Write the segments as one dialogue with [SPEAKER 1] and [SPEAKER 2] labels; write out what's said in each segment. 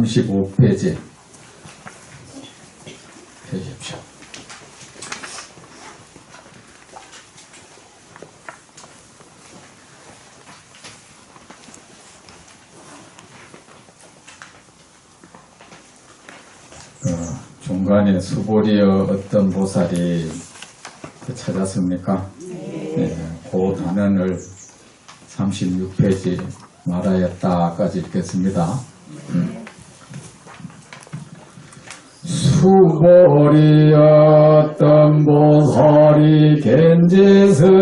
[SPEAKER 1] 35페이지 펴십시오. 중간에 수보리어 어떤 보살이 찾았습니까? 네. 그 단원을 36페이지 말하였다까지 읽겠습니다. 수보리 어떤 보살이 겐제스강의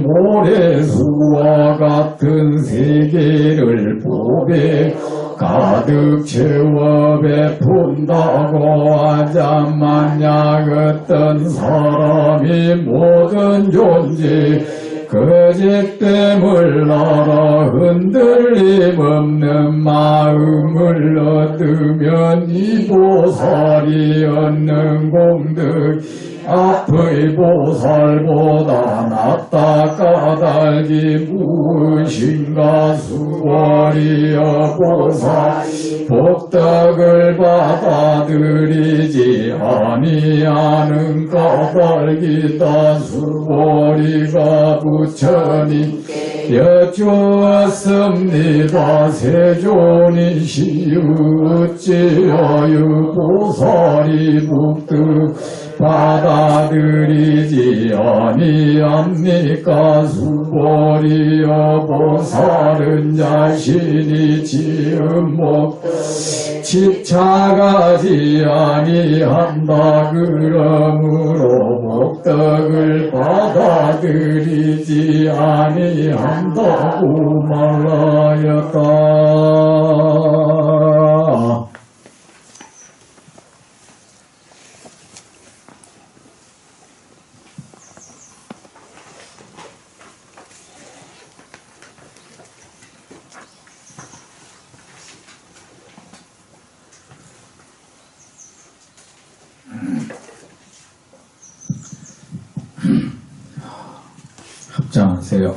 [SPEAKER 1] 모래수와 같은 세계를 보배 가득 채워 베푼다고 하자 만약 어떤 사람이 모든 존재 거짓됨을 알아 흔들림 없는 마음을 얻으면 이 보살이 얻는 공덕 앞의 보살보다 낫다 까닭이 무엇인가 수보리여 보살 복덕을 받아들이지 아니하는 까닭이다. 수보리가 부처님께 여쭈었습니다. 세존이시여 어찌하여 보살이 복덕 받아들이지 아니합니까? 수보리여 보살은 자신이 지은 목 집착하지 아니한다. 그러므로 복덕을 받아들이지 아니한다고 말하였다. 합장하세요.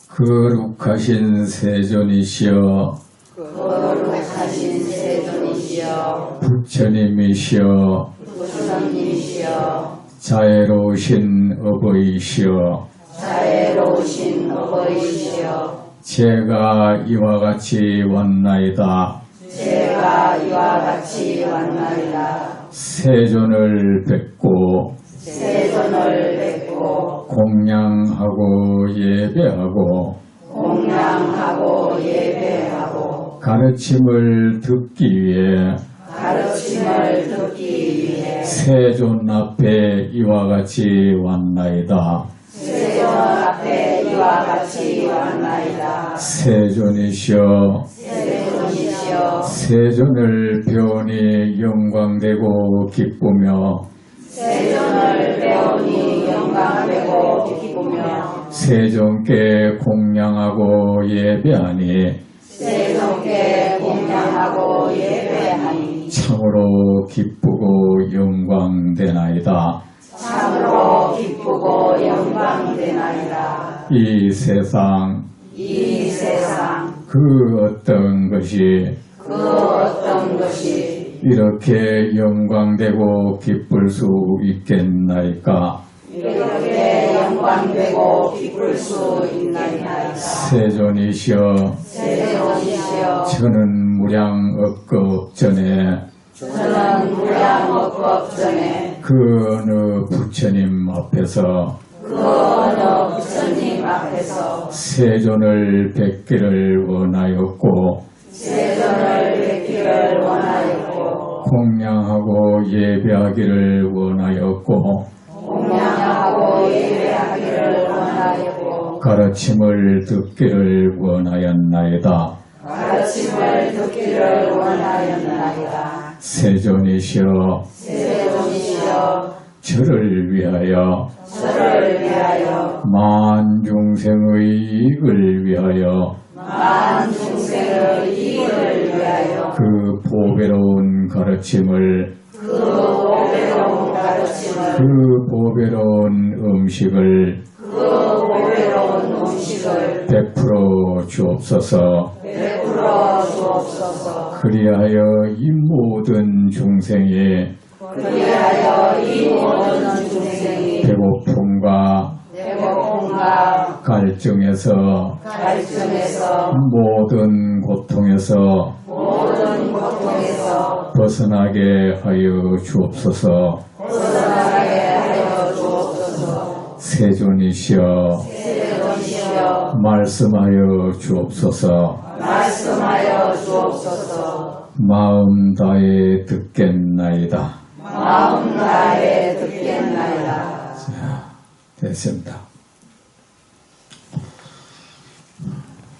[SPEAKER 1] 거룩하신 세존이시여
[SPEAKER 2] 거룩하신 세존이시여
[SPEAKER 1] 부처님이시여
[SPEAKER 2] 부처님이시여
[SPEAKER 1] 자애로우신 어버이시여
[SPEAKER 2] 자애로우신 어버이시여
[SPEAKER 1] 제가 이와 같이 왔나이다.
[SPEAKER 2] 제가 이와 같이 왔나이다.
[SPEAKER 1] 세존을 뵙고
[SPEAKER 2] 세존을 뵙고
[SPEAKER 1] 공양하고 예배하고
[SPEAKER 2] 공양하고 예배하고
[SPEAKER 1] 가르침을 듣기 위해
[SPEAKER 2] 가르침을 듣기 위해
[SPEAKER 1] 세존 앞에 이와 같이 왔나이다.
[SPEAKER 2] 세존 앞에 이와 같이 왔나이다.
[SPEAKER 1] 세존이시여
[SPEAKER 2] 세존이시여
[SPEAKER 1] 세존을 배우니 영광되고 기쁘며
[SPEAKER 2] 세존을 배우니 영광되고 기쁘며
[SPEAKER 1] 세존께 공양하고 예배하니
[SPEAKER 2] 세존께 공양하고 예배하니
[SPEAKER 1] 참으로 기쁘고 영광되나이다.
[SPEAKER 2] 참으로 기쁘고 영광되나이다.
[SPEAKER 1] 이 세상
[SPEAKER 2] 이 세상
[SPEAKER 1] 그 어떤 것이
[SPEAKER 2] 그 어떤 것이
[SPEAKER 1] 이렇게 영광되고 기쁠 수 있겠나이까?
[SPEAKER 2] 이렇게 영광되고 기쁠 수 있나이까?
[SPEAKER 1] 세존이시여
[SPEAKER 2] 세존이시여
[SPEAKER 1] 저는 무량억겁 전에
[SPEAKER 2] 저는 무량억겁 전에
[SPEAKER 1] 그 어느 부처님 앞에서
[SPEAKER 2] 그 어느 부처님 앞에서
[SPEAKER 1] 세존을 뵙기를 원하였고
[SPEAKER 2] 세존을 뵙기를 원하였고
[SPEAKER 1] 공양하고 예배하기를 원하였고
[SPEAKER 2] 공양하고 예배하기를 원하였고
[SPEAKER 1] 가르침을 듣기를 원하였나이다.
[SPEAKER 2] 가르침을 듣기를 원하였나이다.
[SPEAKER 1] 세존이시여
[SPEAKER 2] 세존이시여
[SPEAKER 1] 저를 위하여
[SPEAKER 2] 저를 위하여
[SPEAKER 1] 만중생의 이익을 위하여
[SPEAKER 2] 만중생의 이익을 위하여
[SPEAKER 1] 그 보배로운 가르침을
[SPEAKER 2] 그 보배로운 가르침을 가르침을
[SPEAKER 1] 그 보배로운 음식을
[SPEAKER 2] 보배로운 음식을
[SPEAKER 1] 베풀어 주옵소서.
[SPEAKER 2] 베풀어 주옵소서.
[SPEAKER 1] 그리하여 이 모든 중생이
[SPEAKER 2] 그리하여 이 모든 중생이
[SPEAKER 1] 배고픔과
[SPEAKER 2] 배고픔과
[SPEAKER 1] 갈증에서
[SPEAKER 2] 갈증에서
[SPEAKER 1] 모든 고통에서
[SPEAKER 2] 모든 고통에서
[SPEAKER 1] 벗어나게 하여 주옵소서.
[SPEAKER 2] 벗어나게 하여 주옵소서.
[SPEAKER 1] 세존이시여
[SPEAKER 2] 세존이시여
[SPEAKER 1] 말씀하여 주옵소서.
[SPEAKER 2] 말씀하여 주옵소서.
[SPEAKER 1] 마음 다해 듣겠나이다.
[SPEAKER 2] 마음 다해 듣겠나이다.
[SPEAKER 1] 자, 됐습니다.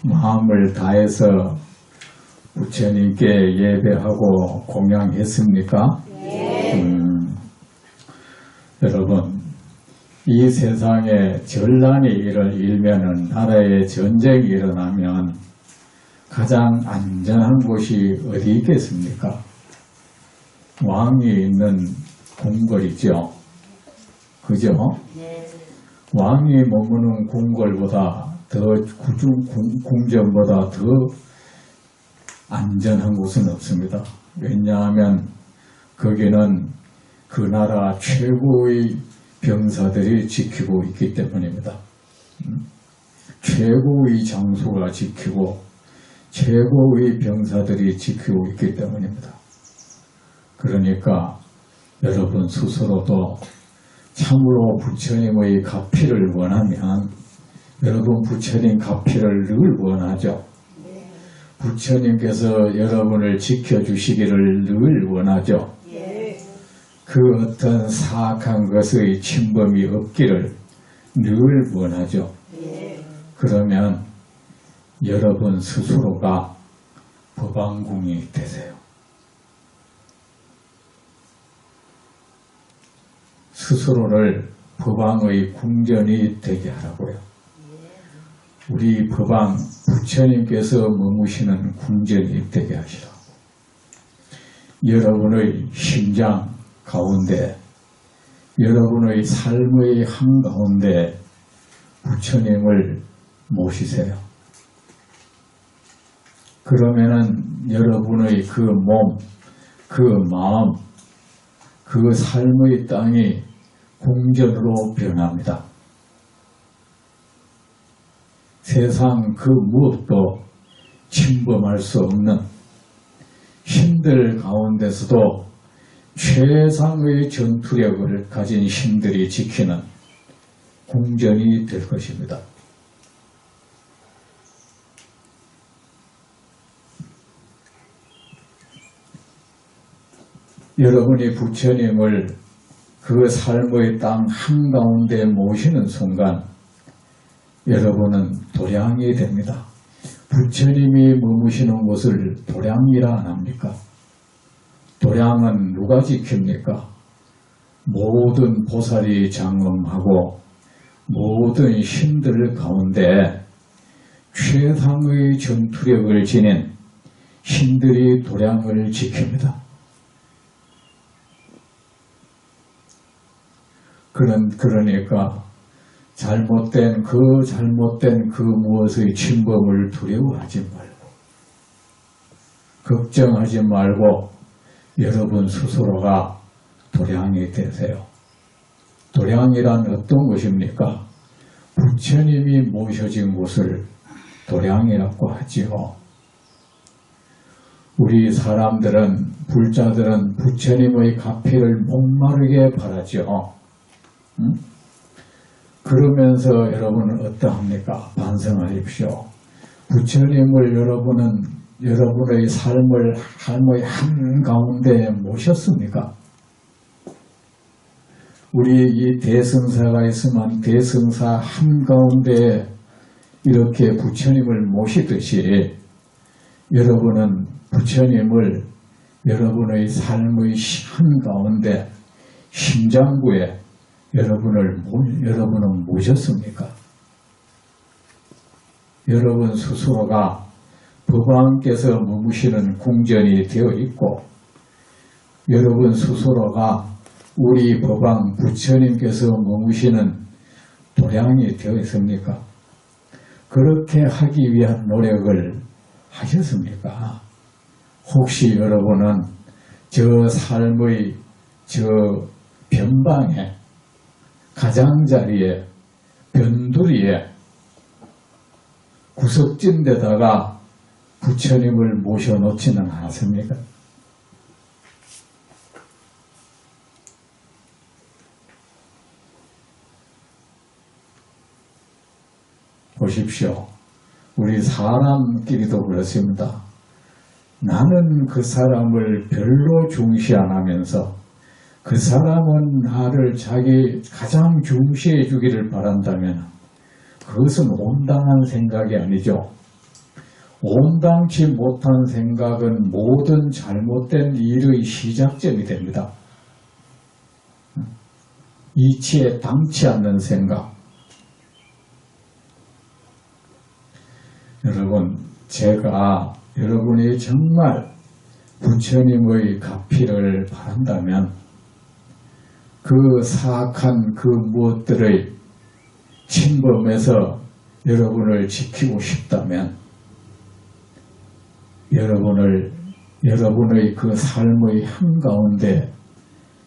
[SPEAKER 1] 마음을 다해서 부처님께 예배하고 공양했습니까? 여러분, 이 세상에 전란이 일면은 나라에 전쟁이 일어나면 가장 안전한 곳이 어디 있겠습니까? 왕이 있는 궁궐이죠. 그죠? 왕이 머무는 궁궐보다 궁전보다 더 안전한 곳은 없습니다. 왜냐하면 거기는 그 나라 최고의 병사들이 지키고 있기 때문입니다. 최고의 장수가 지키고 최고의 병사들이 지키고 있기 때문입니다. 그러니까 여러분 스스로도 참으로 부처님의 가피를 원하면 여러분 부처님 가피를 늘 원하죠. 부처님께서 여러분을 지켜주시기를 늘 원하죠. 그 어떤 사악한 것의 침범이 없기를 늘 원하죠. 그러면 여러분 스스로가 법왕궁이 되세요. 스스로를 법왕의 궁전이 되게 하라고요. 우리 법왕 부처님께서 머무시는 궁전이 되게 하시라고. 여러분의 심장 가운데, 여러분의 삶의 한가운데 부처님을 모시세요. 그러면은 여러분의 그 몸, 그 마음, 그 삶의 땅이 궁전으로 변합니다. 세상 그 무엇도 침범할 수 없는 신들 가운데서도 최상의 전투력을 가진 신들이 지키는 궁전이 될 것입니다. 여러분이 부처님을 그 삶의 땅 한가운데 모시는 순간 여러분은 도량이 됩니다. 부처님이 머무시는 곳을 도량이라 안 합니까? 도량은 누가 지킵니까? 모든 보살이 장엄하고 모든 신들 가운데 최상의 전투력을 지닌 신들이 도량을 지킵니다. 그러니까 잘못된 그 무엇의 침범을 두려워하지 말고 걱정하지 말고 여러분 스스로가 도량이 되세요. 도량이란 어떤 것입니까? 부처님이 모셔진 곳을 도량이라고 하지요. 우리 사람들은 불자들은 부처님의 가피를 목마르게 바라죠. 그러면서 여러분은 어떠합니까? 반성하십시오. 부처님을 여러분은 여러분의 삶의 한가운데 모셨습니까? 우리 이 대승사가 있으면 대승사 한가운데 이렇게 부처님을 모시듯이 여러분은 부처님을 여러분의 삶의 한가운데 심장부에 여러분은 모셨습니까? 여러분 스스로가 법왕께서 머무시는 궁전이 되어 있고 여러분 스스로가 우리 법왕 부처님께서 머무시는 도량이 되어 있습니까? 그렇게 하기 위한 노력을 하셨습니까? 혹시 여러분은 저 삶의 저 변방에 가장자리에 변두리에 구석진 데다가 부처님을 모셔놓지는 않았습니까? 보십시오. 우리 사람끼리도 그렇습니다. 나는 그 사람을 별로 중시 안 하면서 그 사람은 나를 자기 가장 중시해 주기를 바란다면 그것은 온당한 생각이 아니죠. 온당치 못한 생각은 모든 잘못된 일의 시작점이 됩니다. 이치에 당치 않는 생각. 여러분, 제가 여러분이 정말 부처님의 가피를 바란다면 그 사악한 그 무엇들의 침범에서 여러분을 지키고 싶다면 여러분의 그 삶의 한가운데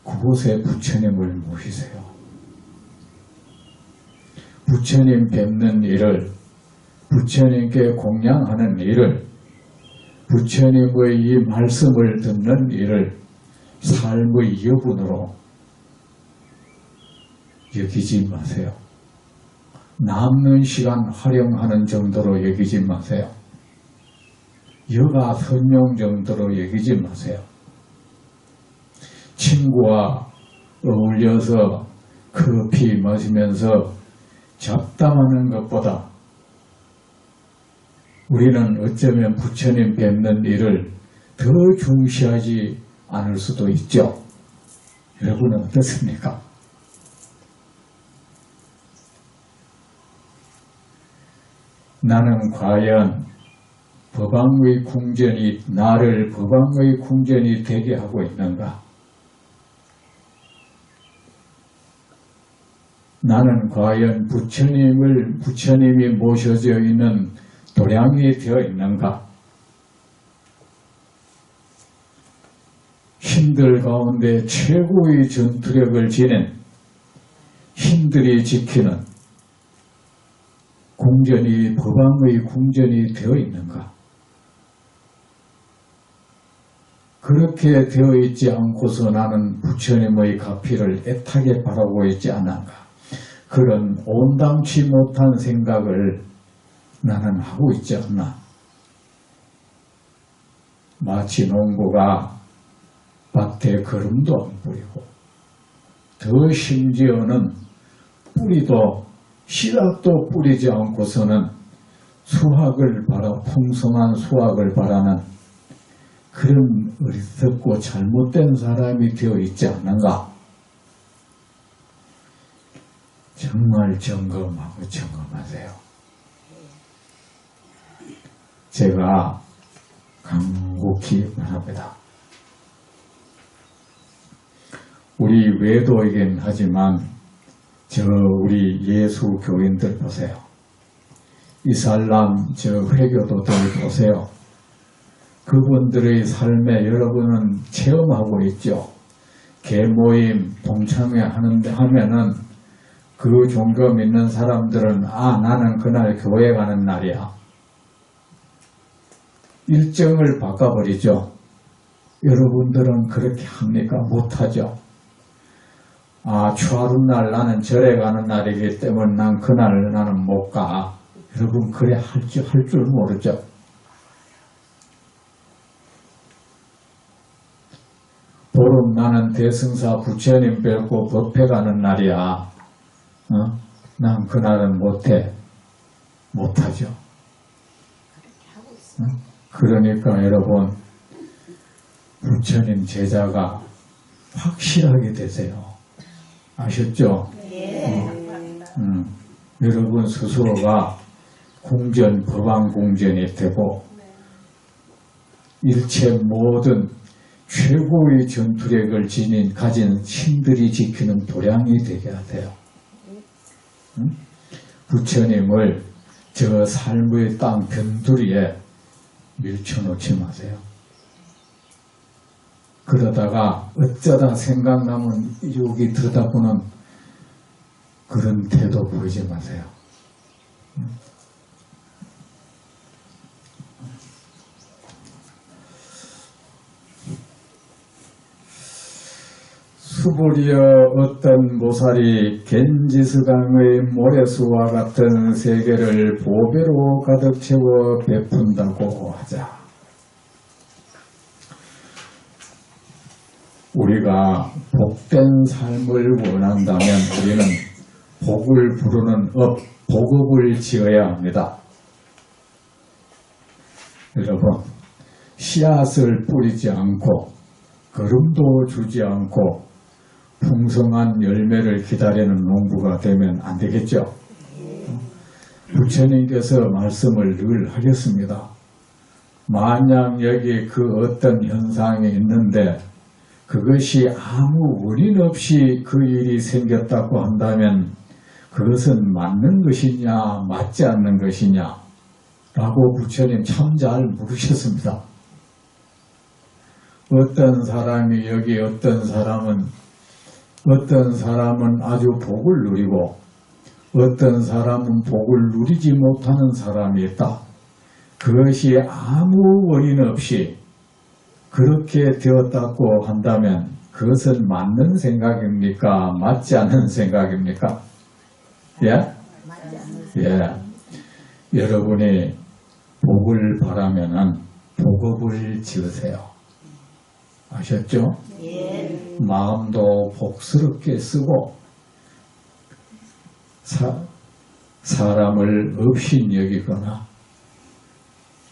[SPEAKER 1] 그곳에 부처님을 모시세요. 부처님 뵙는 일을, 부처님께 공양하는 일을, 부처님의 이 말씀을 듣는 일을 삶의 여분으로 여기지 마세요. 남는 시간 활용하는 정도로 여기지 마세요. 여가 선용 정도로 여기지 마세요. 친구와 어울려서 커피 마시면서 잡담하는 것보다 우리는 어쩌면 부처님 뵙는 일을 더 중시하지 않을 수도 있죠. 여러분은 어떻습니까? 나는 과연 법왕의 궁전이 나를 법왕의 궁전이 되게 하고 있는가? 나는 과연 부처님이 모셔져 있는 도량이 되어 있는가? 신들 가운데 최고의 전투력을 지닌 신들이 지키는 궁전이 법왕의 궁전이 되어 있는가? 그렇게 되어 있지 않고서 나는 부처님의 가피를 애타게 바라고 있지 않는가? 그런 온당치 못한 생각을 나는 하고 있지 않나? 마치 농부가 밭에 거름도 안 뿌리고 더 심지어는 뿌리도 씨앗도 뿌리지 않고서는 풍성한 수확을 바라는 그런 어리석고 잘못된 사람이 되어 있지 않는가? 정말 점검하세요. 제가 간곡히 말합니다. 우리 외도이긴 하지만 우리 예수 교인들 보세요. 이슬람 회교도들 보세요. 그분들의 삶에 여러분은 체험하고 있죠. 계모임 동참회 하면은 그 종교 믿는 사람들은 나는 그날 교회 가는 날이야. 일정을 바꿔버리죠. 여러분들은 그렇게 합니까? 못하죠. 추하룻날 나는 절에 가는 날이기 때문에 난 그날 나는 못 가. 여러분 그래 할 줄 모르죠. 보름 나는 대승사 부처님 뵙고 법회 가는 날이야. 난 그날은 못하죠. 그러니까 여러분 부처님 제자가 확실하게 되세요. 아셨죠? 여러분 스스로가 법왕 궁전이 되고 일체 모든 최고의 전투력을 가진 신들이 지키는 도량이 되게 하세요. 부처님을 저 삶의 땅 변두리에 밀쳐놓지 마세요. 그러다가 어쩌다 생각나면 여기 들여다보는 그런 태도 보이지 마세요. 수보리여 어떤 모살이 겐지스강의 모래수와 같은 세계를 보배로 가득 채워 베푼다고 하자. 우리가 복된 삶을 원한다면 우리는 복을 부르는 복업을 지어야 합니다. 여러분, 씨앗을 뿌리지 않고 거름도 주지 않고 풍성한 열매를 기다리는 농부가 되면 안 되겠죠. 부처님께서 말씀을 늘 하겠습니다. 만약 여기 그 어떤 현상이 있는데 그것이 아무 원인 없이 그 일이 생겼다고 한다면 그것은 맞는 것이냐 맞지 않는 것이냐 라고 부처님 참 잘 물으셨습니다. 어떤 사람이 여기 어떤 사람은 아주 복을 누리고 어떤 사람은 복을 누리지 못하는 사람이 있다. 그것이 아무 원인 없이 그렇게 되었다고 한다면 그것은 맞는 생각입니까? 맞지 않는 생각입니까? 예? 예. 여러분이 복을 바라면은 복업을 지으세요. 아셨죠?
[SPEAKER 2] 예.
[SPEAKER 1] 마음도 복스럽게 쓰고 사람을 업신 여기거나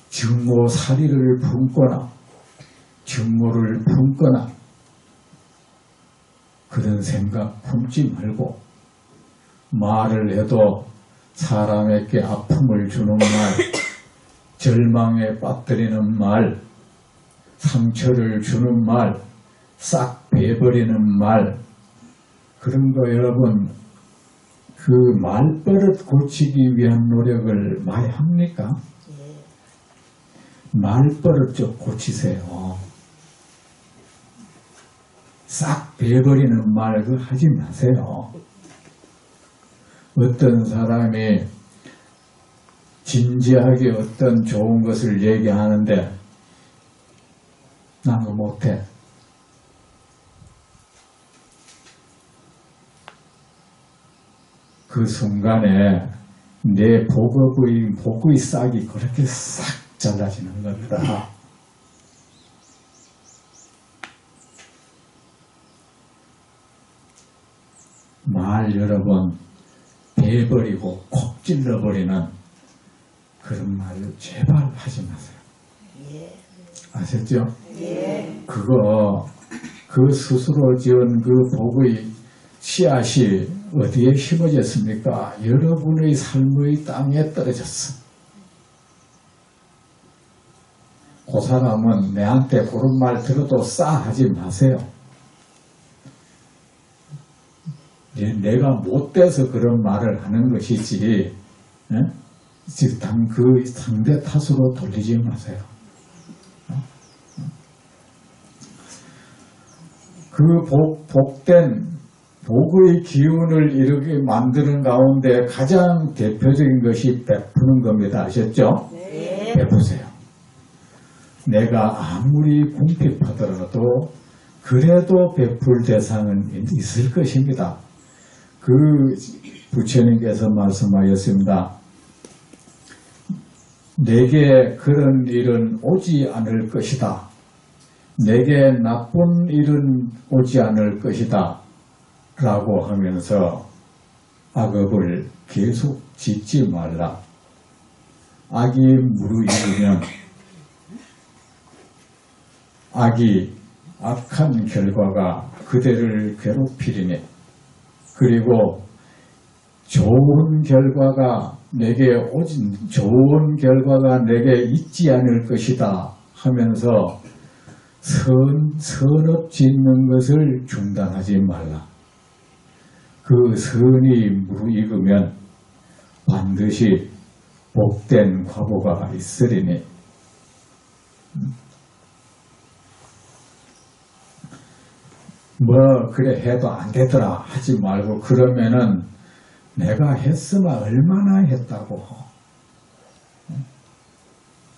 [SPEAKER 1] 증오살이를 품거나 증오를 품거나 그런 생각 품지 말고 말을 해도 사람에게 아픔을 주는 말, 절망에 빠뜨리는 말, 상처를 주는 말, 싹 베버리는 말, 그런 거 여러분 그 말버릇 고치기 위한 노력을 많이 합니까? 말버릇 좀 고치세요. 싹 베버리는 말 그거 하지 마세요. 어떤 사람이 진지하게 어떤 좋은 것을 얘기하는데 나는 못해. 그 순간에 내 복의 싹이 그렇게 싹 잘라지는 겁니다. 말 여러분 베버리고 콕 찔러버리는 그런 말을 제발 하지 마세요. 아셨죠? 그거 그 스스로 지은 그 복의 씨앗이 어디에 심어졌습니까? 여러분의 삶의 땅에 떨어졌어. 그 사람은 내한테 그런 말 들어도 싸하지 마세요. 내가 못돼서 그런 말을 하는 것이지, 그 상대 탓으로 돌리지 마세요. 그 복된 복의 기운을 이렇게 만드는 가운데 가장 대표적인 것이 베푸는 겁니다. 아셨죠?
[SPEAKER 2] 네.
[SPEAKER 1] 베푸세요. 내가 아무리 궁핍하더라도 그래도 베풀 대상은 있을 것입니다. 그 부처님께서 말씀하였습니다. 내게 그런 일은 오지 않을 것이다. 내게 나쁜 일은 오지 않을 것이다. 라고 하면서 악업을 계속 짓지 말라. 악이 무르익으면 악이 악한 결과가 그대를 괴롭히리니 그리고 좋은 결과가 내게 있지 않을 것이다 하면서 선업 짓는 것을 중단하지 말라. 그 선이 무르익으면 반드시 복된 과보가 있으리니. 뭐 그래 해도 안 되더라 하지 말고, 그러면은 내가 했으면 얼마나 했다고,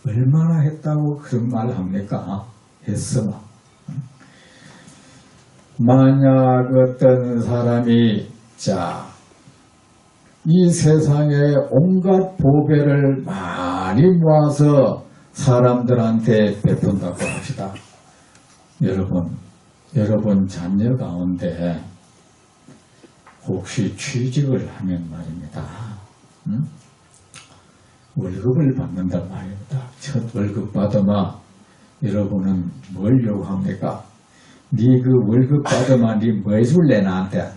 [SPEAKER 1] 얼마나 했다고 그런 말 합니까? 했으면. 만약 어떤 사람이 이 세상에 온갖 보배를 많이 모아서 사람들한테 베푼다고 합시다. 여러분 자녀 가운데 혹시 취직을 하면 말입니다. 월급을 받는단 말입니다. 첫 월급 받으면 여러분은 뭘 요구합니까? 네 그 월급 받으면 네 뭐 해줄래 나한테?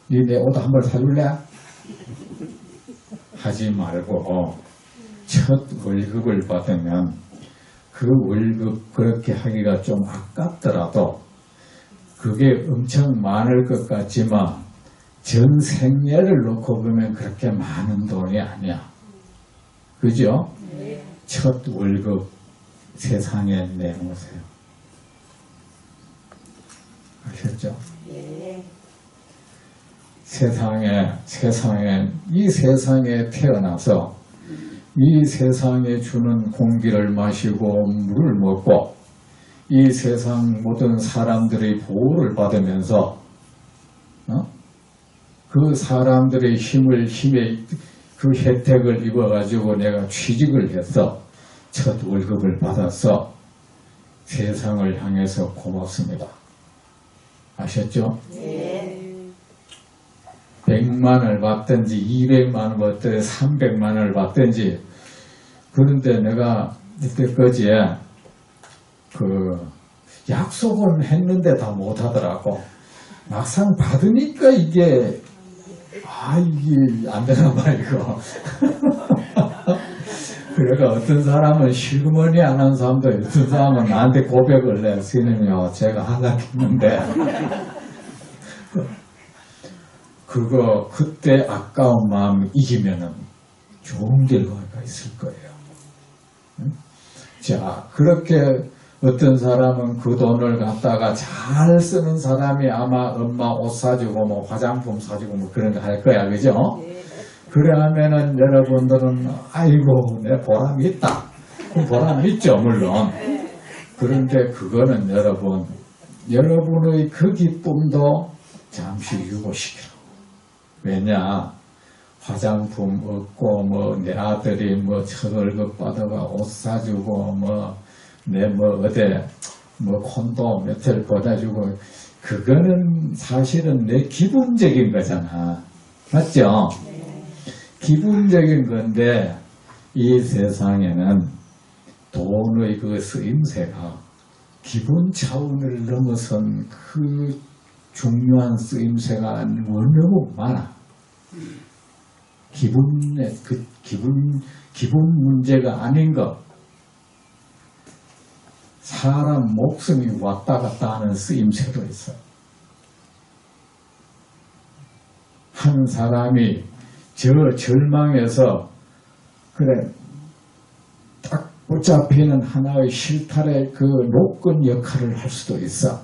[SPEAKER 1] 네 내 옷 한 벌 사줄래? 하지 말고 첫 월급을 받으면 그 월급 그렇게 하기가 좀 아깝더라도 그게 엄청 많을 것 같지만 전 생애를 놓고 보면 그렇게 많은 돈이 아니야. 그죠?
[SPEAKER 2] 네.
[SPEAKER 1] 첫 월급 세상에 내놓으세요. 아셨죠?
[SPEAKER 2] 네.
[SPEAKER 1] 이 세상에 태어나서 이 세상에 주는 공기를 마시고 물을 먹고 이 세상 모든 사람들의 보호를 받으면서 그 사람들의 힘의 그 혜택을 입어가지고 내가 취직을 해서 첫 월급을 받아서 세상을 향해서 고맙습니다. 아셨죠?
[SPEAKER 2] 네.
[SPEAKER 1] 100만 원을 받든지 200만 원을 받든지 300만 원을 받든지. 그런데 내가 이때까지 약속은 했는데 다 못하더라고. 막상 받으니까 이게 안 되나 말이고. 그러니까 어떤 사람은 실그머니 안 하는 사람도 어떤 사람은 나한테 고백을 해. 스님이요, 제가 하락했는데 그때 아까운 마음 이기면은 좋은 결과가 있을 거예요. 자, 그렇게 어떤 사람은 그 돈을 갖다가 잘 쓰는 사람이 아마 엄마 옷 사주고 뭐 화장품 사주고 뭐 그런 거 할 거야. 그죠? 그래 하면은 여러분들은 아이고 내 보람이 있다. 그 보람이 있죠, 물론. 그런데 그거는 여러분의 그 기쁨도 잠시 유보시키라. 왜냐? 화장품 없고 뭐 내 아들이 뭐 첫 월급 받아가 옷 사주고 내 콘도 며칠 보내주고, 그거는 사실은 내 기분적인 거잖아. 맞죠? 기분적인 건데 이 세상에는 돈의 그 쓰임새가 기분 차원을 넘어선 그 중요한 쓰임새가 너무 많아. 기분 문제가 아닌 것. 사람 목숨이 왔다 갔다 하는 쓰임새도 있어. 한 사람이 절망해서 그래 딱 붙잡히는 하나의 실타래 그 노건 역할을 할 수도 있어.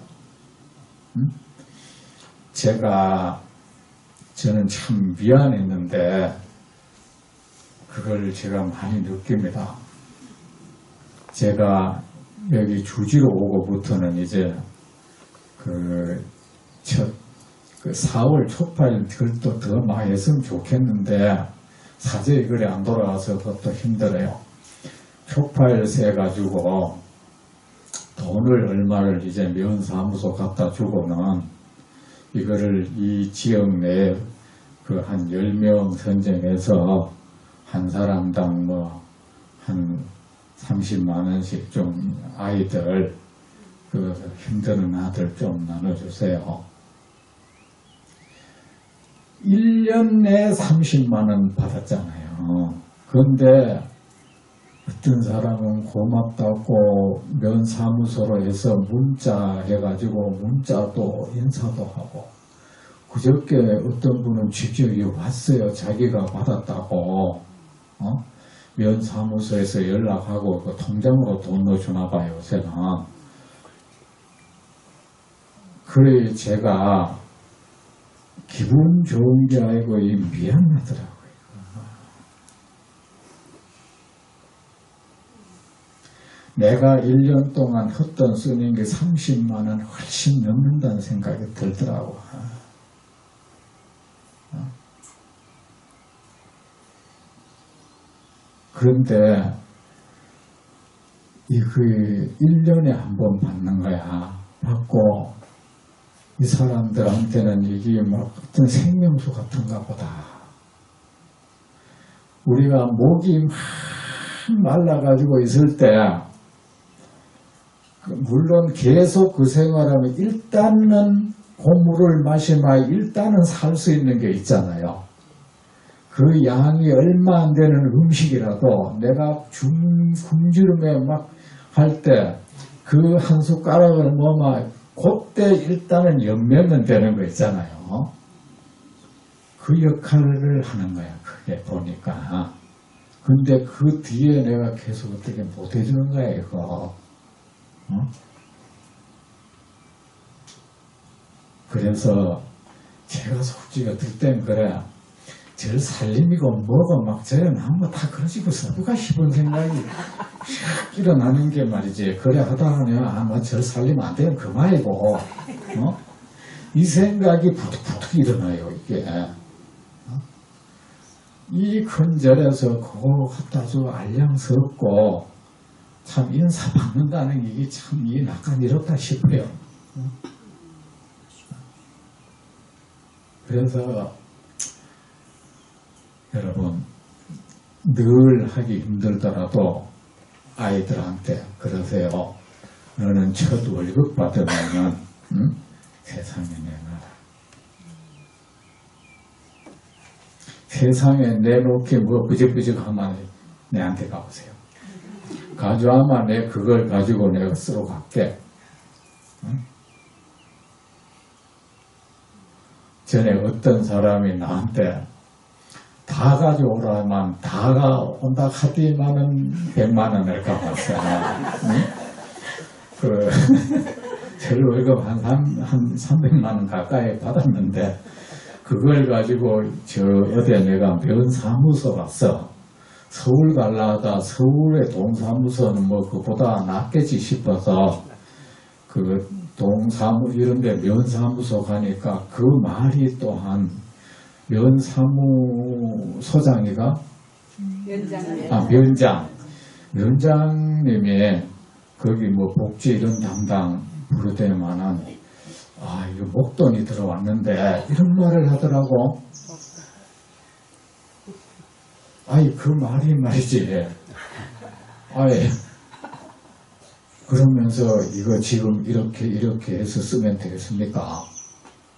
[SPEAKER 1] 저는 참 미안했는데 그걸 제가 많이 느낍니다. 제가 여기 주지로 오고부터는 이제 4월 초파일 글도 더 많이 했으면 좋겠는데 사제의 글이 안 돌아와서 그것도 힘들어요. 초파일 세 가지고 돈을 얼마를 이제 면사무소 갖다 주고는 이거를 이 지역 내에 한 10명 선정해서 한 사람당 한 30만 원씩 좀 아이들 힘드는 아들 좀 나눠주세요. 1년 내에 30만 원 받았잖아요. 그런데 어떤 사람은 고맙다고 면사무소로 해서 문자 해가지고 문자도 인사도 하고, 그저께 어떤 분은 직접 왔어요. 자기가 받았다고. 면사무소에서 연락하고 그 통장으로 돈 넣어주나 봐요, 요새는. 그래 제가 기분 좋은 게 아니고 미안하더라고요. 내가 1년 동안 헛돈 쓰는 게 30만 원 훨씬 넘는다는 생각이 들더라고. 그런데 그 1년에 한 번 받는 거야. 받고 이 사람들한테는 이게 막 어떤 생명수 같은가 보다. 우리가 목이 막 말라가지고 있을 때 물론 계속 그 생활하면 일단은 고물을 마시면 일단은 살 수 있는 게 있잖아요. 그 양이 얼마 안 되는 음식이라도 내가 굶주림에 막 할 때 그 한 숟가락을 먹으면 그때 일단은 연면은 되는 거 있잖아요. 그 역할을 하는 거야. 그게 보니까. 근데 그 뒤에 내가 계속 어떻게 못 해주는 거야, 이거. 그래서 제가 솔직히 어떨 땐 그래. 절 살림이고 뭐고 막 저래 나무 다 그러지고 서부가 싶은 생각이 샥 일어나는 게 말이지. 그래 하다가는 아마 절 살림 안 되면 그만이고 이 생각이 부득부득 일어나요. 이게 이 큰 절에서 그거 갖다 줘 알량스럽고 참 인사받는다는 게 참 이 낙관 이렇다 싶어요. 그래서 여러분 늘 하기 힘들더라도 아이들한테 그러세요. 너는 첫 월급 받으면 세상에 내놔라. 세상에 내놓기 뭐 부적부적하면 내한테 가보세요. 가져와만 내 그걸 가지고 내가 쓰러 갈게. 전에 어떤 사람이 나한테 다 가져오라면 다가 온다 하더니만은 100만 원을 갚았어요. 절 월급 한 300만 원 가까이 받았는데 그걸 가지고 저 어제 내가 면사무소 갔어. 서울 갈라다 서울의 동사무소는 뭐 그보다 낫겠지 싶어서 그 동사무 이런데 면사무소 가니까 그 말이 또한 면사무소장이가 면장님이 거기 뭐 복지 이런 담당 부르대만은 이거 목돈이 들어왔는데 이런 말을 하더라고. 그 말이 말이지. 그러면서 이거 지금 이렇게 해서 쓰면 되겠습니까?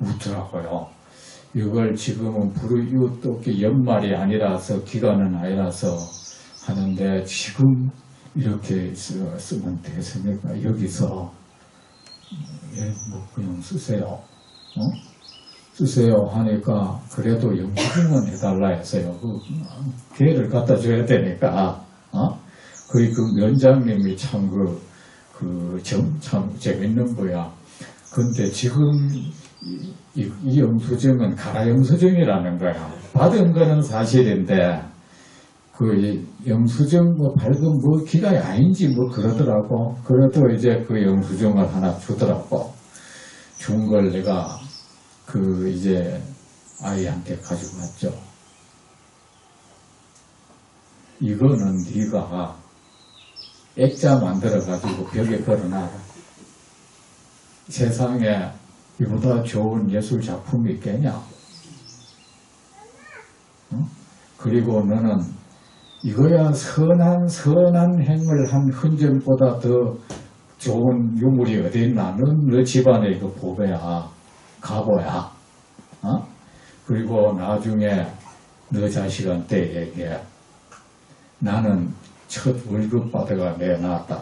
[SPEAKER 1] 웃더라고요. 이걸 지금은 불이웃돕기 연말이 아니라서 기간은 아니라서 하는데 지금 이렇게 쓰면 되겠습니까? 여기서 뭐 그냥 쓰세요. 쓰세요 하니까 그래도 영수증은 해달라 했어요. 그 기회를 갖다 줘야 되니까. 그 면장님이 참 참 재밌는 거야. 근데 지금 이 영수증은 가라 영수증이라는 거야. 받은 거는 사실인데 그 영수증 뭐 발급 뭐 기간이 아닌지 뭐 그러더라고. 그래도 이제 그 영수증을 하나 주더라고. 준 걸 내가 이제 아이한테 가지고 왔죠. 이거는 네가 액자 만들어가지고 벽에 걸어놔라. 세상에 이보다 좋은 예술 작품이 있겠냐? 그리고 너는 이거야 선한 행을 한 흔적보다 더 좋은 유물이 어디 있나? 너 집안의 그 보배야, 가보야. 그리고 나중에 너 자식한테 얘기해. 나는 첫 월급 받아가 내놨다.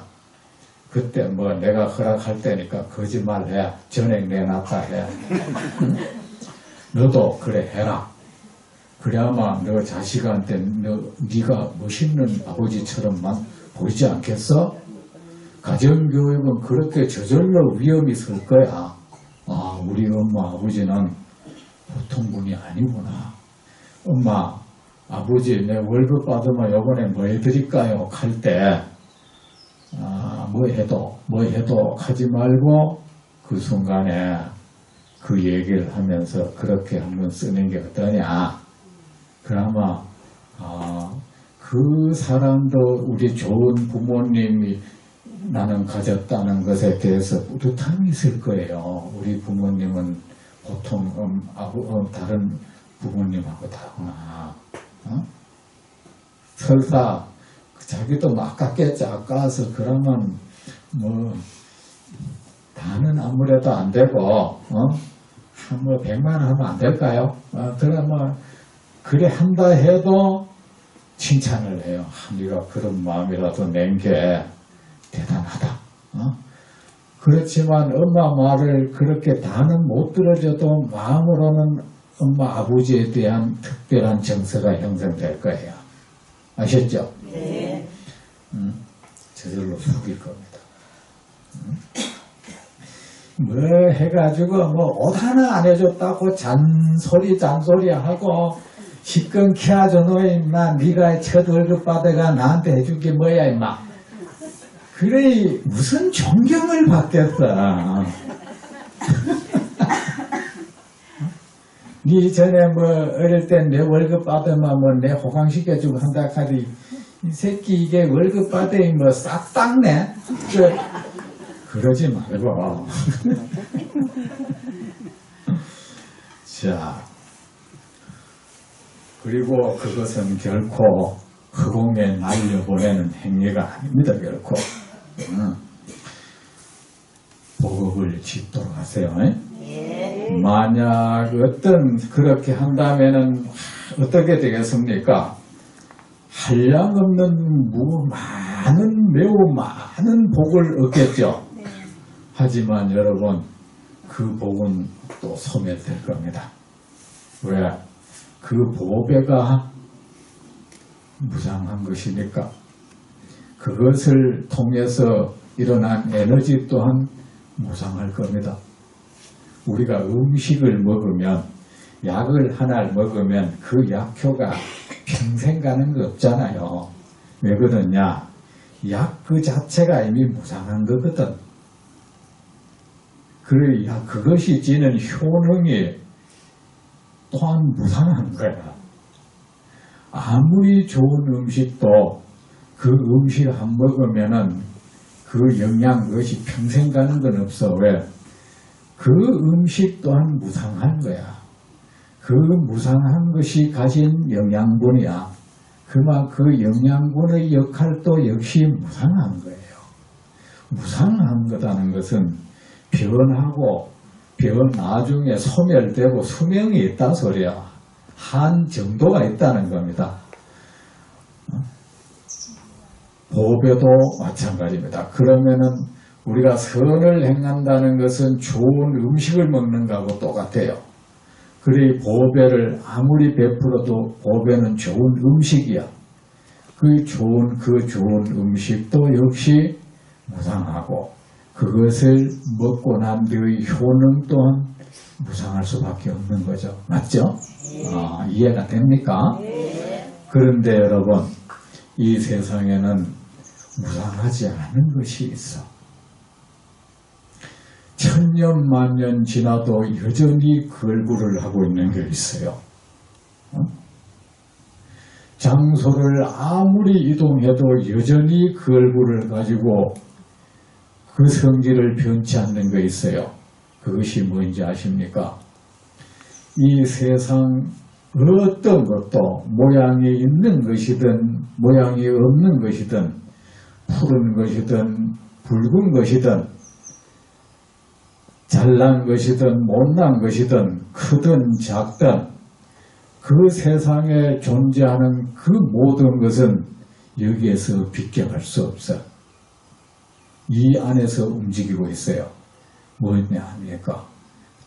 [SPEAKER 1] 그때 뭐 내가 허락할 때니까 거짓말해. 전액 내놨다 해. 너도 그래 해라. 그래야만 너 자식한테 네가 멋있는 아버지처럼만 보이지 않겠어? 가정교육은 그렇게 저절로 위험이 있을 거야. 아, 우리 엄마 아버지는 보통 분이 아니구나. 엄마 아버지 내 월급 받으면 요번에 뭐 해드릴까요? 할 때 뭐 해도 하지 말고 그 순간에 그 얘기를 하면서 그렇게 한번 쓰는 게 어떠냐. 그나마 그 사람도 우리 좋은 부모님이 나는 가졌다는 것에 대해서 뿌듯함이 있을 거예요. 우리 부모님은 보통 다른 부모님하고 다르구나. 설사 자기도 막 아깝겠지. 아까워서 그러면 뭐 다는 아무래도 안 되고 뭐 100만 원 하면 안 될까요? 그러면 그래 한다 해도 칭찬을 해요. 네가 그런 마음이라도 낸 게 대단하다. 그렇지만 엄마 말을 그렇게 다는 못 들어줘도 마음으로는 엄마 아버지에 대한 특별한 정서가 형성될 거예요. 아셨죠?
[SPEAKER 2] 네.
[SPEAKER 1] 저절로 속일 겁니다. 뭐 해가지고 뭐 옷 하나 안 해줬다고 잔소리 하고 시끄럽게 하죠. 너 임마 네가 첫 월급 받아가 나한테 해줄 게 뭐야 임마. 그래 무슨 존경을 받겠어. 니 전에 뭐 어릴 때 내 월급 받으면 뭐 내 호강시켜주고 한다 하더니 이 새끼 이게 월급 받으니 뭐 싹 닦네. 그러지 말고. 자, 그리고 그것은 결코 허공에 날려보내는 행위가 아닙니다. 결코. 복업을 짓도록 하세요. 만약 그렇게 한다면은 어떻게 되겠습니까? 한량없는 매우 많은 복을 얻겠죠. 하지만 여러분 그 복은 또 소멸될 겁니다. 왜? 그 보배가 무상한 것이니까 그것을 통해서 일어난 에너지 또한 무상할 겁니다. 우리가 음식을 먹으면 약을 하나를 먹으면 그 약효가 평생 가는 거 없잖아요. 왜 그러냐? 약 그 자체가 이미 무상한 거거든. 그래, 그것이 지는 효능이 또한 무상한 거야. 아무리 좋은 음식도 그 음식 한 먹으면은 그 영양 그것이 평생 가는 건 없어. 왜? 그 음식 또한 무상한 거야. 그 무상한 것이 가진 영양분이야. 그만 그 영양분의 역할도 역시 무상한 거예요. 무상한 거라는 것은 변하고 나중에 소멸되고 수명이 있다 소리야. 한 정도가 있다는 겁니다. 보배도 마찬가지입니다. 그러면은 우리가 선을 행한다는 것은 좋은 음식을 먹는 것하고 똑같아요. 그래 보배를 아무리 베풀어도 보배는 좋은 음식이야. 그 좋은 음식도 역시 무상하고 그것을 먹고 난 뒤의 효능 또한 무상할 수밖에 없는 거죠. 맞죠? 이해가 됩니까? 그런데 여러분 이 세상에는 무상하지 않은 것이 있어. 천년 만년 지나도 여전히 걸부를 하고 있는 게 있어요. 장소를 아무리 이동해도 여전히 걸부를 가지고 그 성질을 변치 않는 게 있어요. 그것이 뭔지 아십니까? 이 세상 어떤 것도 모양이 있는 것이든 모양이 없는 것이든 푸른 것이든 붉은 것이든 잘난 것이든 못난 것이든 크든 작든 그 세상에 존재하는 그 모든 것은 여기에서 비껴갈 수 없어. 이 안에서 움직이고 있어요. 뭐냐 합니까?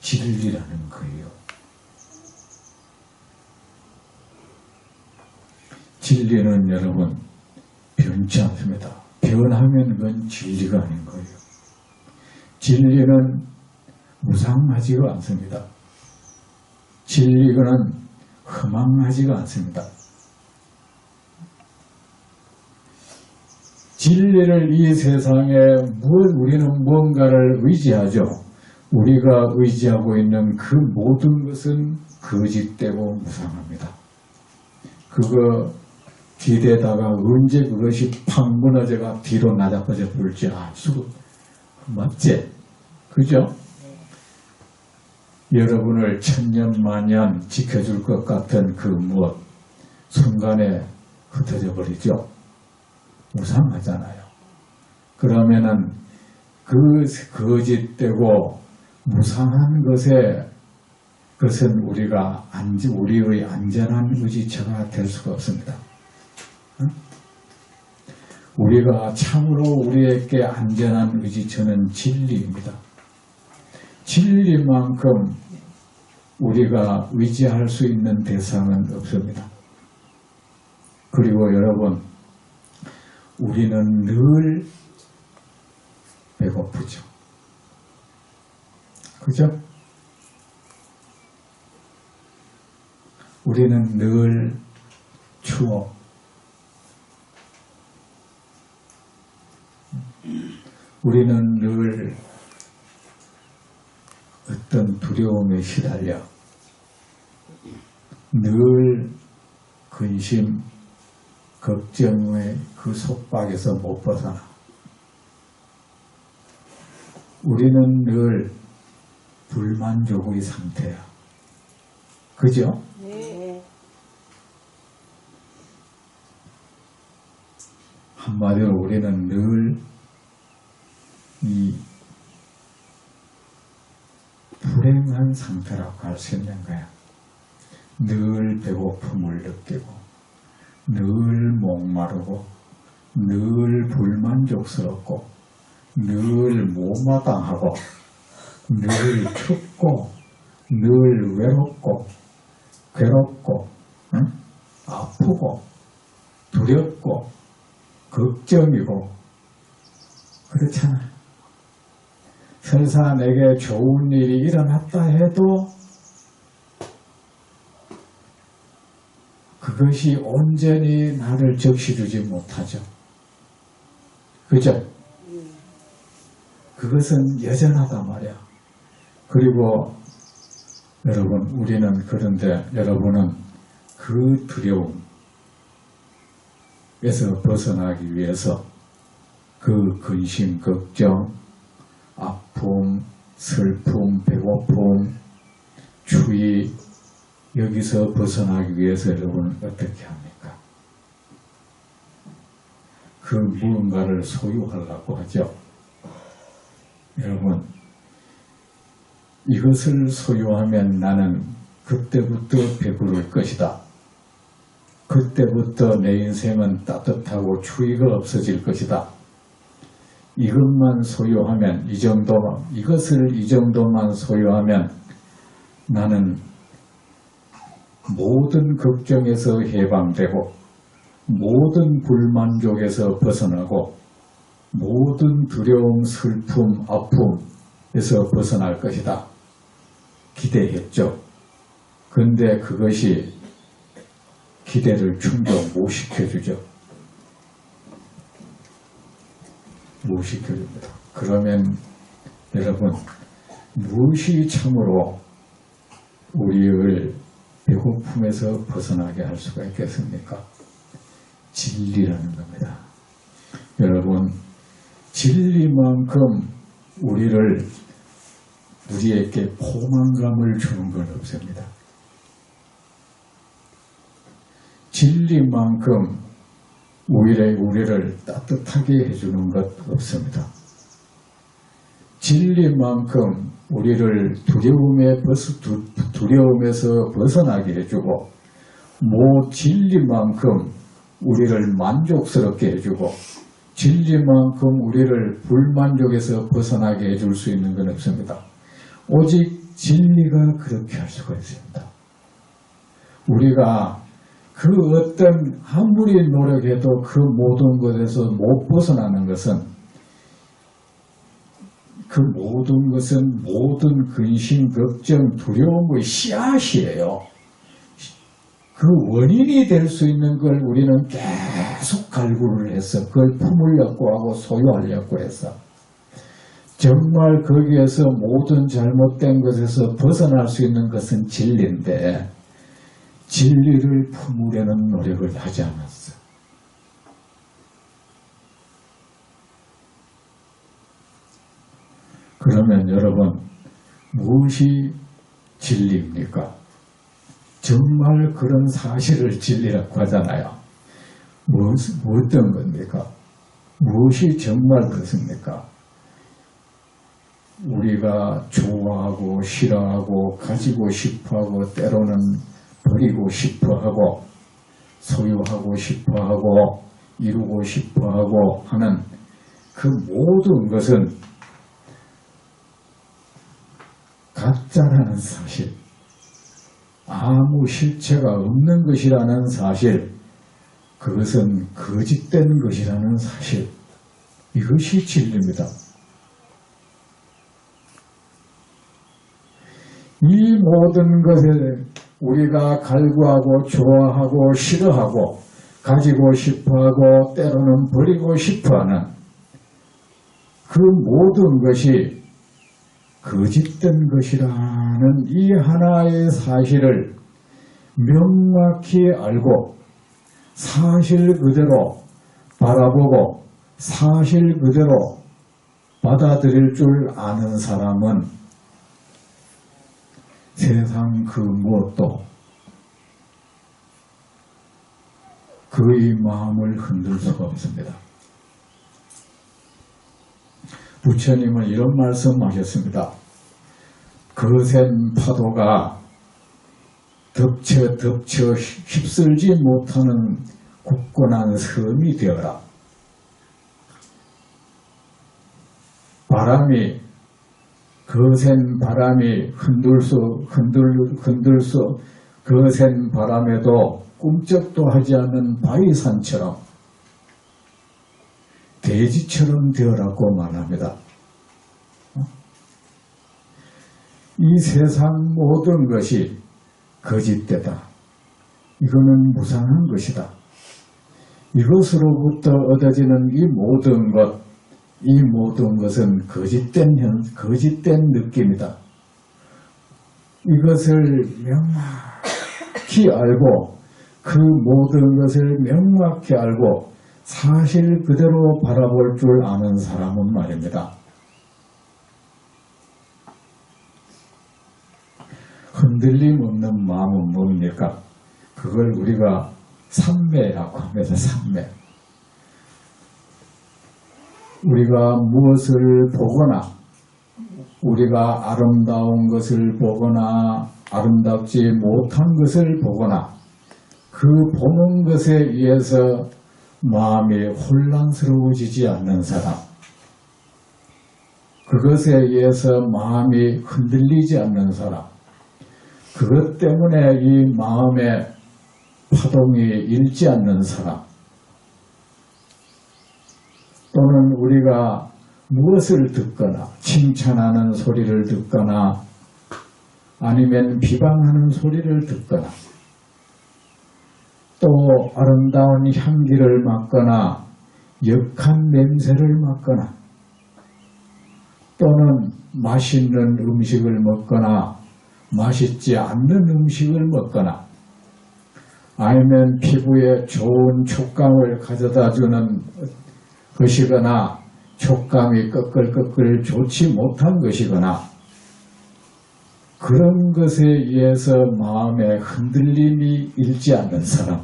[SPEAKER 1] 진리라는 거예요. 진리는 여러분 변치 않습니다. 변하면 그건 진리가 아닌 거예요. 진리는 무상하지가 않습니다. 진리는 허망하지가 않습니다. 진리를 이 세상에 우리는 무언가를 의지하죠. 우리가 의지하고 있는 그 모든 것은 거짓되고 무상합니다. 그거 기대다가 언제 그것이 팍 무너져가 뒤로 나자빠져 볼지 알 수가 맞지? 그죠? 여러분을 천년만년 지켜줄 것 같은 그 무엇 순간에 흩어져 버리죠. 무상하잖아요. 그러면은 그 거짓되고 무상한 것은 우리의 안전한 의지처가 될 수가 없습니다. 우리가 참으로 우리에게 안전한 의지처는 진리입니다. 진리만큼 우리가 의지할 수 있는 대상은 없습니다. 그리고 여러분, 우리는 늘 배고프죠. 그죠? 우리는 늘 추워. 우리는 늘 어떤 두려움에 시달려 늘 근심, 걱정의 그 속박에서 못 벗어나. 우리는 늘 불만족의 상태야. 그죠?
[SPEAKER 2] 네.
[SPEAKER 1] 한마디로 우리는 늘 이 불행한 상태라고 할 수 있는 거야. 늘 배고픔을 느끼고, 늘 목마르고, 늘 불만족스럽고, 늘 못마땅하고, 늘 춥고, 늘 외롭고, 괴롭고, 응? 아프고, 두렵고, 걱정이고, 그렇잖아. 설사 내게 좋은 일이 일어났다 해도 그것이 온전히 나를 적시주지 못하죠. 그죠? 그것은 여전하단 말이야. 그리고 여러분, 우리는 그런데 여러분은 그 두려움에서 벗어나기 위해서 그 근심, 걱정, 아픔, 슬픔, 배고픔, 추위, 여기서 벗어나기 위해서 여러분은 어떻게 합니까? 그 무언가를 소유하려고 하죠. 여러분, 이것을 소유하면 나는 그때부터 배부를 것이다. 그때부터 내 인생은 따뜻하고 추위가 없어질 것이다. 이것만 소유하면 이것을 이 정도만 소유하면 나는 모든 걱정에서 해방되고 모든 불만족에서 벗어나고 모든 두려움, 슬픔, 아픔에서 벗어날 것이다. 기대했죠. 그런데 그것이 기대를 충족 못 시켜주죠. 못 시켜줍니다. 그러면 여러분, 무엇이 참으로 우리를 배고픔에서 벗어나게 할 수가 있겠습니까? 진리라는 겁니다. 여러분, 진리만큼 우리에게 포만감을 주는 건 없습니다. 진리만큼 우리를 따뜻하게 해주는 것 없습니다. 진리만큼 우리를 두려움에서 벗어나게 해주고 진리만큼 우리를 만족스럽게 해주고 진리만큼 우리를 불만족에서 벗어나게 해줄 수 있는 건 없습니다. 오직 진리가 그렇게 할 수가 있습니다. 우리가 그 어떤 아무리 노력해도 그 모든 것에서 못 벗어나는 것은 그 모든 것은 모든 근심, 걱정, 두려움의 씨앗이에요. 그 원인이 될 수 있는 걸 우리는 계속 갈구를 해서 그걸 품으려고 하고 소유하려고 해서 정말 거기에서 모든 잘못된 것에서 벗어날 수 있는 것은 진리인데 진리를 품으려는 노력을 하지 않았어. 그러면 여러분 무엇이 진리입니까? 정말 그런 사실을 진리라고 하잖아요. 어떤 겁니까? 무엇이 정말 그렇습니까? 우리가 좋아하고 싫어하고 가지고 싶어하고 때로는 버리고 싶어하고 소유하고 싶어하고 이루고 싶어하고 하는 그 모든 것은 가짜라는 사실, 아무 실체가 없는 것이라는 사실, 그것은 거짓된 것이라는 사실, 이것이 진리입니다. 이 모든 것을 우리가 갈구하고 좋아하고 싫어하고 가지고 싶어하고 때로는 버리고 싶어하는 그 모든 것이 거짓된 것이라는 이 하나의 사실을 명확히 알고 사실 그대로 바라보고 사실 그대로 받아들일 줄 아는 사람은 세상 그 무엇도 그의 마음을 흔들 수가 없습니다. 부처님은 이런 말씀하셨습니다. 거센 파도가 덮쳐 휩쓸지 못하는 굳건한 섬이 되어라. 거센 바람이 거센 바람에도 꿈쩍도 하지 않는 바위산처럼 돼지처럼 되어라고 말합니다. 이 세상 모든 것이 거짓되다. 이거는 무상한 것이다. 이것으로부터 얻어지는 이 모든 것은 거짓된 느낌이다. 이것을 명확히 알고 그 모든 것을 명확히 알고 사실 그대로 바라볼 줄 아는 사람은 말입니다. 흔들림 없는 마음은 뭡니까? 그걸 우리가 삼매라고 합니다. 삼매. 우리가 무엇을 보거나 우리가 아름다운 것을 보거나 아름답지 못한 것을 보거나 그 보는 것에 의해서 마음이 혼란스러워지지 않는 사람, 그것에 의해서 마음이 흔들리지 않는 사람, 그것 때문에 이 마음의 파동이 일지 않는 사람, 또는 우리가 무엇을 듣거나 칭찬하는 소리를 듣거나 아니면 비방하는 소리를 듣거나 또 아름다운 향기를 맡거나 역한 냄새를 맡거나 또는 맛있는 음식을 먹거나 맛있지 않는 음식을 먹거나 아니면 피부에 좋은 촉감을 가져다주는 것이거나 촉감이 꺼끌꺼끌 좋지 못한 것이거나 그런 것에 의해서 마음에 흔들림이 일지 않는 사람,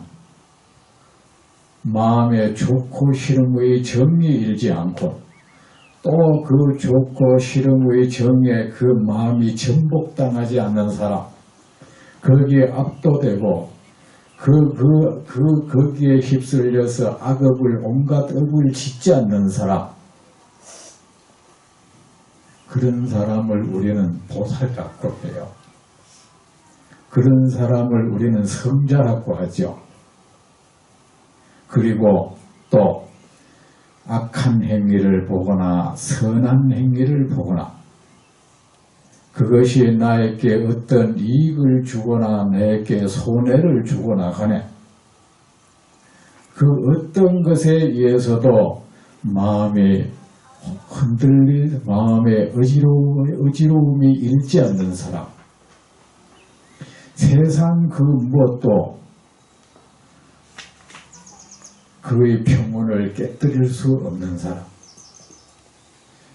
[SPEAKER 1] 마음에 좋고 싫음의 정이 일지 않고 또 그 좋고 싫음의 정에 그 마음이 전복당하지 않는 사람, 거기에 압도되고 거기에 휩쓸려서 악업을, 온갖 업을 짓지 않는 사람, 그런 사람을 우리는 보살이라고 해요. 그런 사람을 우리는 성자라고 하죠. 그리고 또 악한 행위를 보거나 선한 행위를 보거나 그것이 나에게 어떤 이익을 주거나 나에게 손해를 주거나 간에 그 어떤 것에 의해서도 마음이 흔들리, 마음의 어지러움이 일지 않는 사람, 세상 그 무엇도 그의 평온을 깨뜨릴 수 없는 사람,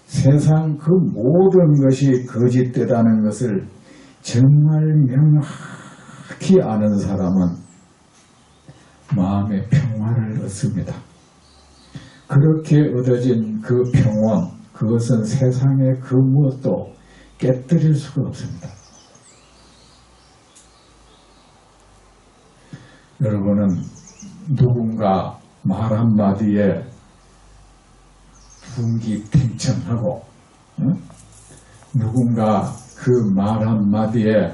[SPEAKER 1] 세상 그 모든 것이 거짓되다는 것을 정말 명확히 아는 사람은 마음의 평화를 얻습니다. 그렇게 얻어진 그 평온, 그것은 세상의 그 무엇도 깨뜨릴 수가 없습니다. 여러분은 누군가 말 한마디에 분기탱천하고, 누군가 그 말 한마디에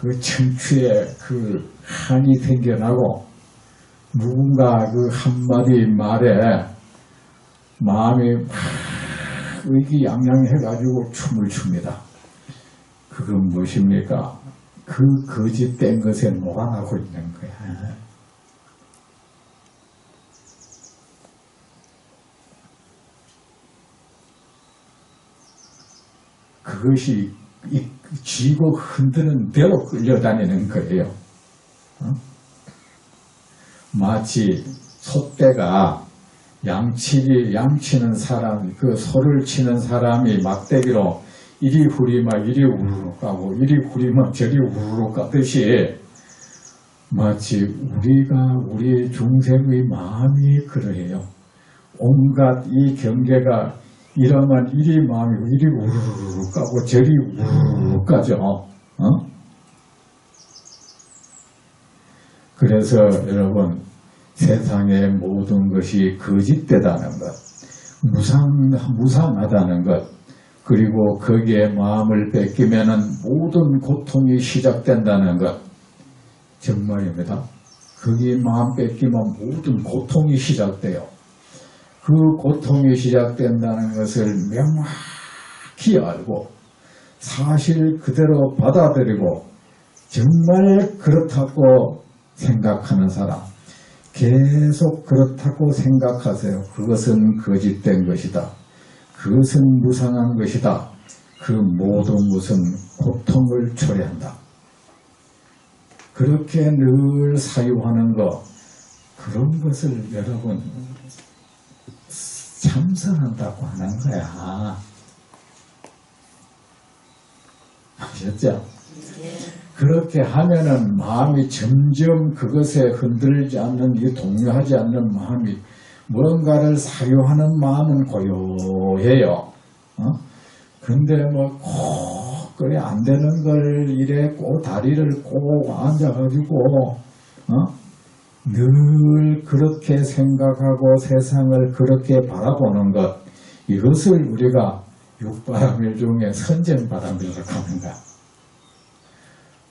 [SPEAKER 1] 그 청취에 그 한이 생겨나고, 누군가 그 한마디 말에 마음이 막 의기양양해가지고 춤을 춥니다. 그건 무엇입니까? 그 거짓된 것에 녹아나고 있는 거야. 그것이 쥐고 흔드는 대로 끌려다니는 거예요. 마치 소떼가 양치는 사람, 그 소를 치는 사람이 막대기로 이리 후리면 이리 우르르 가고 이리 후리면 저리 우르르 가듯이 마치 우리 중생의 마음이 그러해요. 온갖 이 경계가 이러면 이리 마음이 이리 우르르 가고 저리 우르르 가죠. 그래서 여러분, 세상의 모든 것이 거짓되다는 것, 무상하다는 것, 그리고 거기에 마음을 뺏기면은 모든 고통이 시작된다는 것, 정말입니다. 거기에 마음 뺏기면 모든 고통이 시작돼요. 그 고통이 시작된다는 것을 명확히 알고 사실 그대로 받아들이고 정말 그렇다고 생각하는 사람, 계속 그렇다고 생각하세요. 그것은 거짓된 것이다. 그것은 무상한 것이다. 그 모든 것은 고통을 초래한다. 그렇게 늘 사유하는 것, 그런 것을 여러분 참선한다고 하는 거야. 아셨죠? 그렇게 하면은 마음이 점점 그것에 흔들리지 않는, 이 동요하지 않는 마음이, 뭔가를 사유하는 마음은 고요해요. 근데 그래 안 되는 걸 이래 다리를 꼭 앉아가지고, 늘 그렇게 생각하고 세상을 그렇게 바라보는 것, 이것을 우리가 육바람일 중에 선전바람이라고 하는가.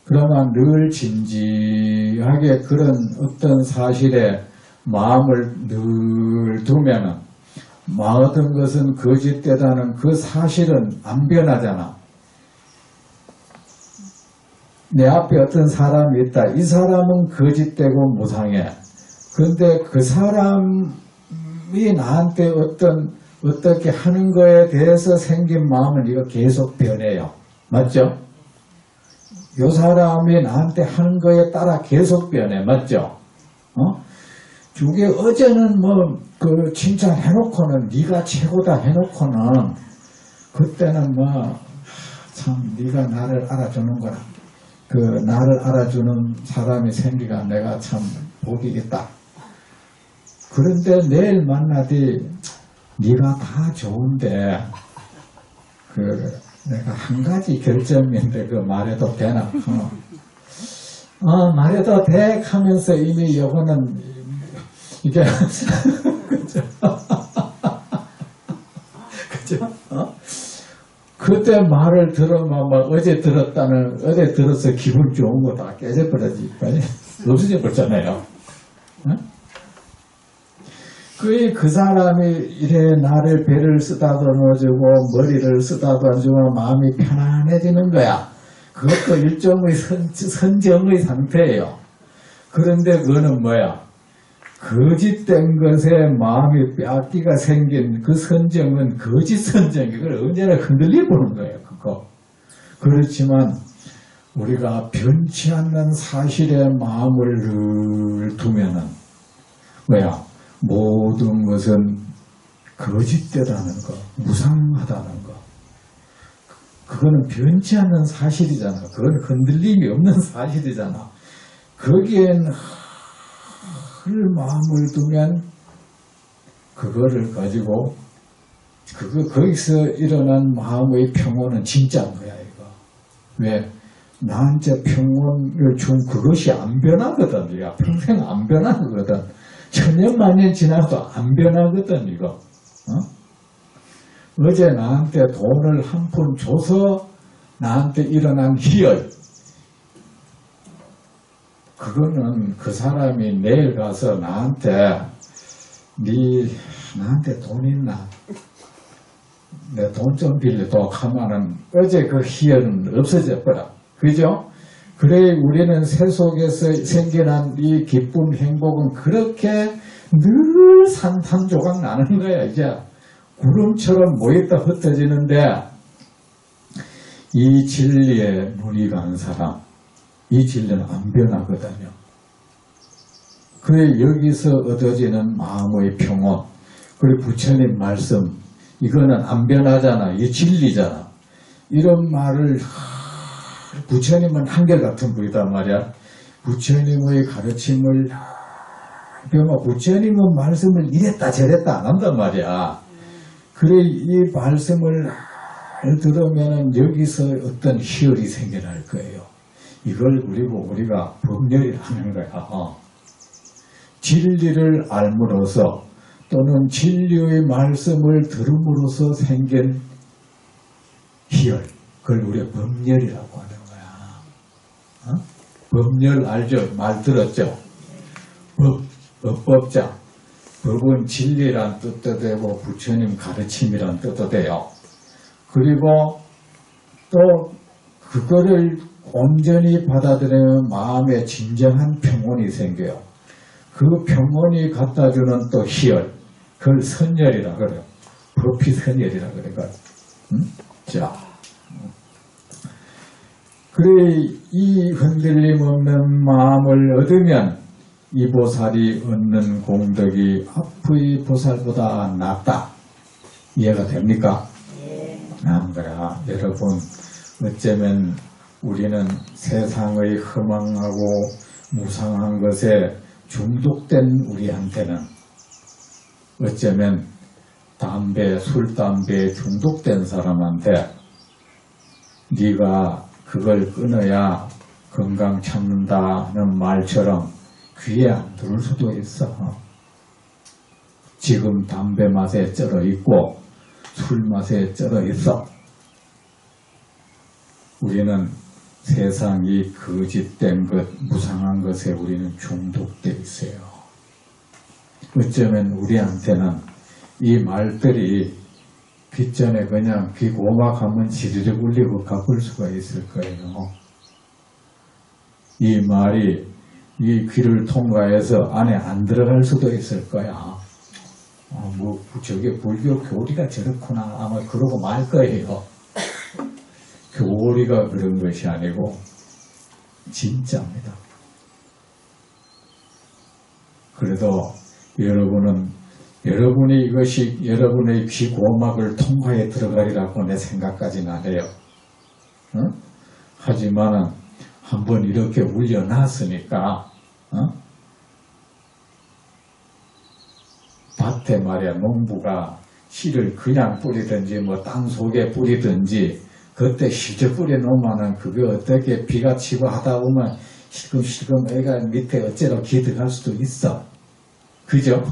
[SPEAKER 1] 그러면 늘 진지하게 그런 어떤 사실에 마음을 늘 두면은 모든 것은 거짓되다는 그 사실은 안 변하잖아. 내 앞에 어떤 사람이 있다. 이 사람은 거짓되고 무상해. 그런데 그 사람이 나한테 어떻게 하는 거에 대해서 생긴 마음은 이거 계속 변해요. 맞죠? 요 사람이 나한테 하는 거에 따라 계속 변해. 맞죠? 저게 어제는 그 칭찬해놓고는 네가 최고다 해놓고는 그때는 참 네가 나를 알아주는구나. 그 나를 알아주는 사람이 생기가 내가 참 복이 있다. 그런데 내일 만나디 네가 다 좋은데 내가 한 가지 결점인데 그 말해도 되나? 말해도 돼 하면서 이미 요거는 이게 그죠? 그죠? 그때 말을 들으면 막 어제 들어서 기분 좋은 거 다 깨져버리지 없어져 버렸잖아요. 그 사람이 이래 나를 배를 쓰다듬어주고 머리를 쓰다듬어주면 마음이 편안해지는 거야. 그것도 일종의 선정의 상태예요. 그런데 그거는 뭐야? 거짓된 것에 마음이 빼앗기가 생긴 그 선정은 거짓 선정, 이걸 언제나 흔들려 보는 거예요. 그거. 그렇지만 우리가 변치 않는 사실에 마음을 늘 두면은 뭐야? 모든 것은 거짓되다는 거, 무상하다는 거. 그거는 변치 않는 사실이잖아. 그건 흔들림이 없는 사실이잖아. 거기엔 마음을 두면 그거를 가지고 거기서 일어난 마음의 평온은 진짜인 거야, 이거. 왜? 나한테 평온을 준 그것이 안 변하거든, 이거. 평생 안 변하거든. 천년만년 지나도 안 변하거든, 이거. 어제 나한테 돈을 한 푼 줘서 나한테 일어난 희열. 그거는 그 사람이 내일 가서 나한테 돈 있나? 내 돈 좀 빌려도 하면은 어제 그 희열은 없어져 버려. 그죠? 그래 우리는 세속에서 생겨난 이 기쁨, 행복은 그렇게 늘 산탄조각 나는 거야. 이제 구름처럼 모였다 흩어지는데 이 진리에 눈이 간 사람, 이 진리는 안 변하거든요. 그래 여기서 얻어지는 마음의 평온, 그리고 부처님 말씀, 이거는 안 변하잖아. 이게 진리잖아. 이런 말을 부처님은 한결같은 분이단 말이야. 부처님의 가르침을 부처님은 말씀을 이랬다 저랬다 안 한단 말이야. 그래 이 말씀을 들으면 여기서 어떤 희열이 생겨날 거예요. 이걸 그리고 우리가 법렬이라는 거야. 진리를 알므로써 또는 진리의 말씀을 들음으로써 생긴 희열, 그걸 우리가 법렬이라고 하는 거야. 법렬 알죠? 말 들었죠? 법법자. 법은 진리란 뜻도 되고 부처님 가르침이란 뜻도 돼요. 그리고 또 그거를 온전히 받아들이면 마음에 진정한 평온이 생겨요. 그 평온이 갖다주는 또 희열, 그걸 선열이라 그래요. 법이 선열이라 그래요. 자, 그래 이 흔들림 없는 마음을 얻으면 이 보살이 얻는 공덕이 앞의 보살보다 낫다. 이해가 됩니까?
[SPEAKER 2] 예.
[SPEAKER 1] 그래. 여러분, 어쩌면 우리는 세상의 허망하고 무상한 것에 중독된 우리한테는 어쩌면 술, 담배에 중독된 사람한테 네가 그걸 끊어야 건강 찾는다는 말처럼 귀에 안 들을 수도 있어. 지금 담배 맛에 쩔어 있고 술 맛에 쩔어 있어. 우리는 세상이 거짓된 것, 무상한 것에 우리는 중독되어 있어요. 어쩌면 우리한테는 이 말들이 귓전에 그냥 귀 고막하면 지르륵 울리고 가볼 수가 있을 거예요. 이 말이 이 귀를 통과해서 안에 안 들어갈 수도 있을 거야. 저게 불교 교리가 저렇구나. 아마 그러고 말 거예요. 교리가 그런 것이 아니고 진짜입니다. 그래도 여러분이 이것이 여러분의 귀 고막을 통과해 들어가리라고 내 생각까지는 안 해요. 하지만은 한번 이렇게 울려놨으니까 밭에 말이야 농부가 씨를 그냥 뿌리든지 뭐 땅 속에 뿌리든지 그때 실제 뿌려놓으면은 그게 어떻게 비가 치고 하다 보면 실금실금 애가 밑에 어째로 기 들어갈 수도 있어. 그죠?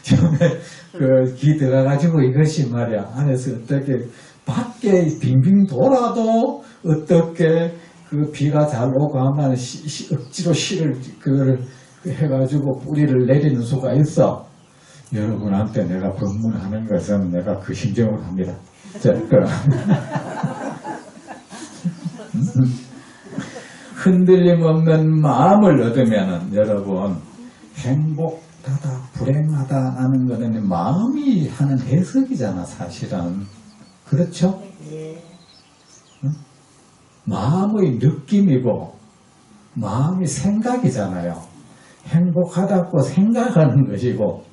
[SPEAKER 1] 처음에 기 들어가가지고 이것이 말이야. 안에서 어떻게 밖에 빙빙 돌아도 어떻게 그 비가 잘 오고 하면 억지로 씨를 그거를 해가지고 뿌리를 내리는 수가 있어. 여러분한테 내가 법문하는 것은 내가 그 심정으로 합니다. 자, 흔들림 없는 마음을 얻으면은 여러분 행복하다, 불행하다 하는 거는 마음이 하는 해석이잖아, 사실은. 그렇죠? 응? 마음의 느낌이고 마음이 생각이잖아요. 행복하다고 생각하는 것이고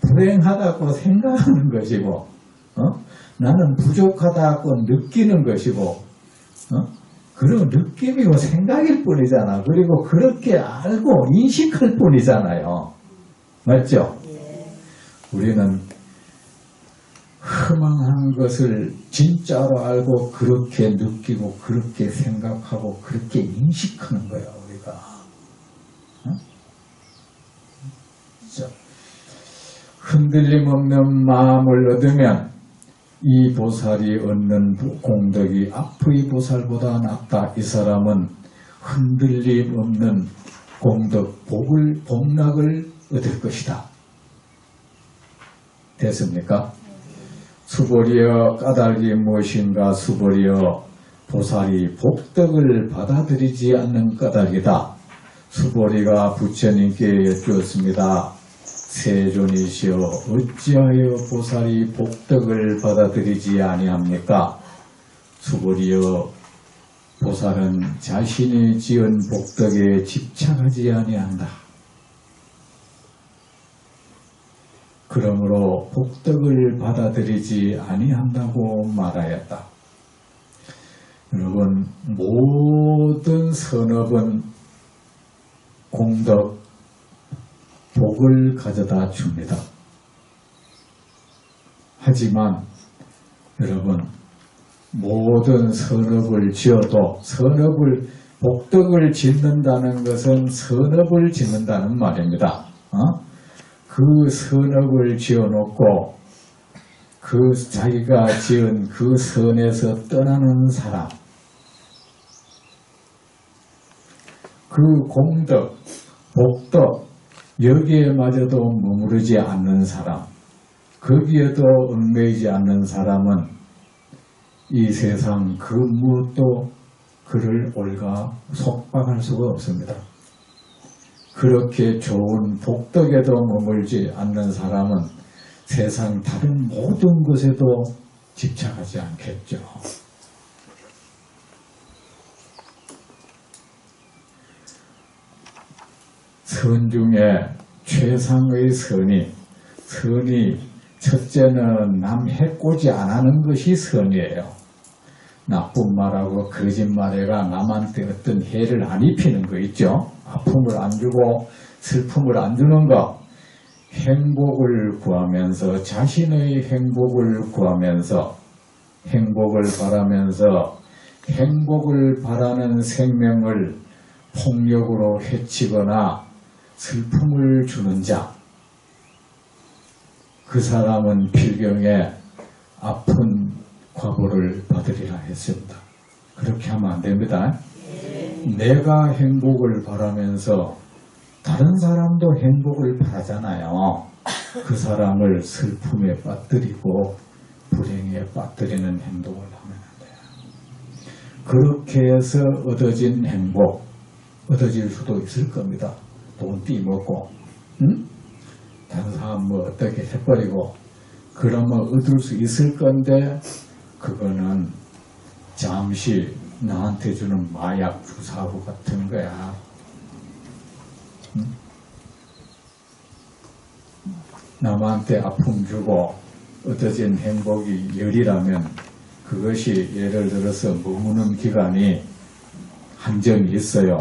[SPEAKER 1] 불행하다고 생각하는 것이고 나는 부족하다고 느끼는 것이고 그런 느낌이고 생각일 뿐이잖아. 그리고 그렇게 알고 인식할 뿐이잖아요. 맞죠? 우리는 허망한 것을 진짜로 알고 그렇게 느끼고 그렇게 생각하고 그렇게 인식하는 거야, 우리가. 흔들림 없는 마음을 얻으면 이 보살이 얻는 공덕이 앞의 보살보다 낫다. 이 사람은 흔들림 없는 공덕, 복락을 얻을 것이다. 됐습니까? 수보리여 까닭이 무엇인가? 수보리여 보살이 복덕을 받아들이지 않는 까닭이다. 수보리가 부처님께 여쭈었습니다. 세존이시여 어찌하여 보살이 복덕을 받아들이지 아니합니까? 수보리여 보살은 자신이 지은 복덕에 집착하지 아니한다. 그러므로 복덕을 받아들이지 아니한다고 말하였다. 여러분, 모든 선업은 공덕, 복을 가져다 줍니다. 하지만 여러분, 모든 선업을 지어도 복덕을 짓는다는 것은 선업을 짓는다는 말입니다. 그 선업을 지어놓고 그 자기가 지은 그 선에서 떠나는 사람, 그 공덕, 복덕 여기에마저도 머무르지 않는 사람, 거기에도 얽매이지 않는 사람은 이 세상 그 무엇도 그를 올가 속박할 수가 없습니다. 그렇게 좋은 복덕에도 머물지 않는 사람은 세상 다른 모든 것에도 집착하지 않겠죠. 선 중에 최상의 선이 첫째는 남 해코지 안 하는 것이 선이에요. 나쁜 말하고 거짓말해가 남한테 어떤 해를 안 입히는 거 있죠. 아픔을 안 주고 슬픔을 안 주는 거. 행복을 구하면서 자신의 행복을 구하면서 행복을 바라면서 행복을 바라는 생명을 폭력으로 해치거나 슬픔을 주는 자, 그 사람은 필경에 아픈 과보를 받으리라 했습니다. 그렇게 하면 안 됩니다. 내가 행복을 바라면서 다른 사람도 행복을 바라잖아요. 그 사람을 슬픔에 빠뜨리고 불행에 빠뜨리는 행동을 하면 안 돼요. 그렇게 해서 얻어진 행복, 얻어질 수도 있을 겁니다. 돈 띠먹고, 다른 사람 뭐 어떻게 해버리고, 그러면 얻을 수 있을 건데, 그거는 잠시 나한테 주는 마약 주사하고 같은 거야. 남한테 아픔 주고 얻어진 행복이 열이라면 그것이 예를 들어서 머무는 기간이 한정이 있어요.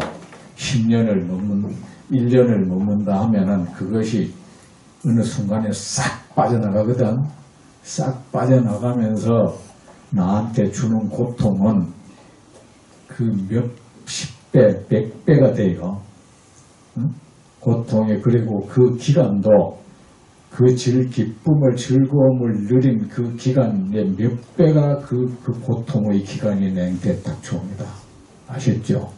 [SPEAKER 1] 1년을 머문다 하면은 그것이 어느 순간에 싹 빠져나가거든. 싹 빠져나가면서 나한테 주는 고통은 그 몇십 배 10배, 100배가 돼요. 응? 고통이. 그리고 그 기간도 그 기쁨을, 즐거움을 누린 그 기간의 몇 배가 그 고통의 기간이 내한테 딱 줍니다. 아셨죠?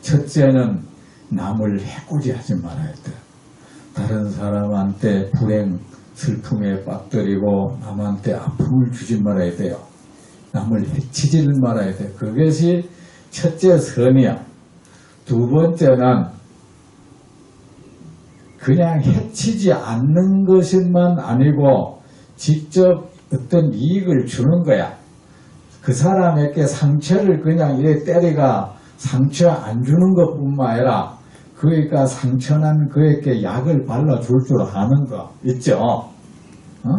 [SPEAKER 1] 첫째는 남을 해코지하지 말아야 돼. 다른 사람한테 불행, 슬픔에 빠뜨리고 남한테 아픔을 주지 말아야 돼요. 남을 해치지를 말아야 돼. 그것이 첫째 선이야. 두 번째는 그냥 해치지 않는 것만 아니고 직접 어떤 이익을 주는 거야. 그 사람에게 상처를 그냥 이렇게 때리가 상처 안 주는 것뿐만 아니라 그러니까 상처난 그에게 약을 발라줄 줄 아는 거 있죠? 어?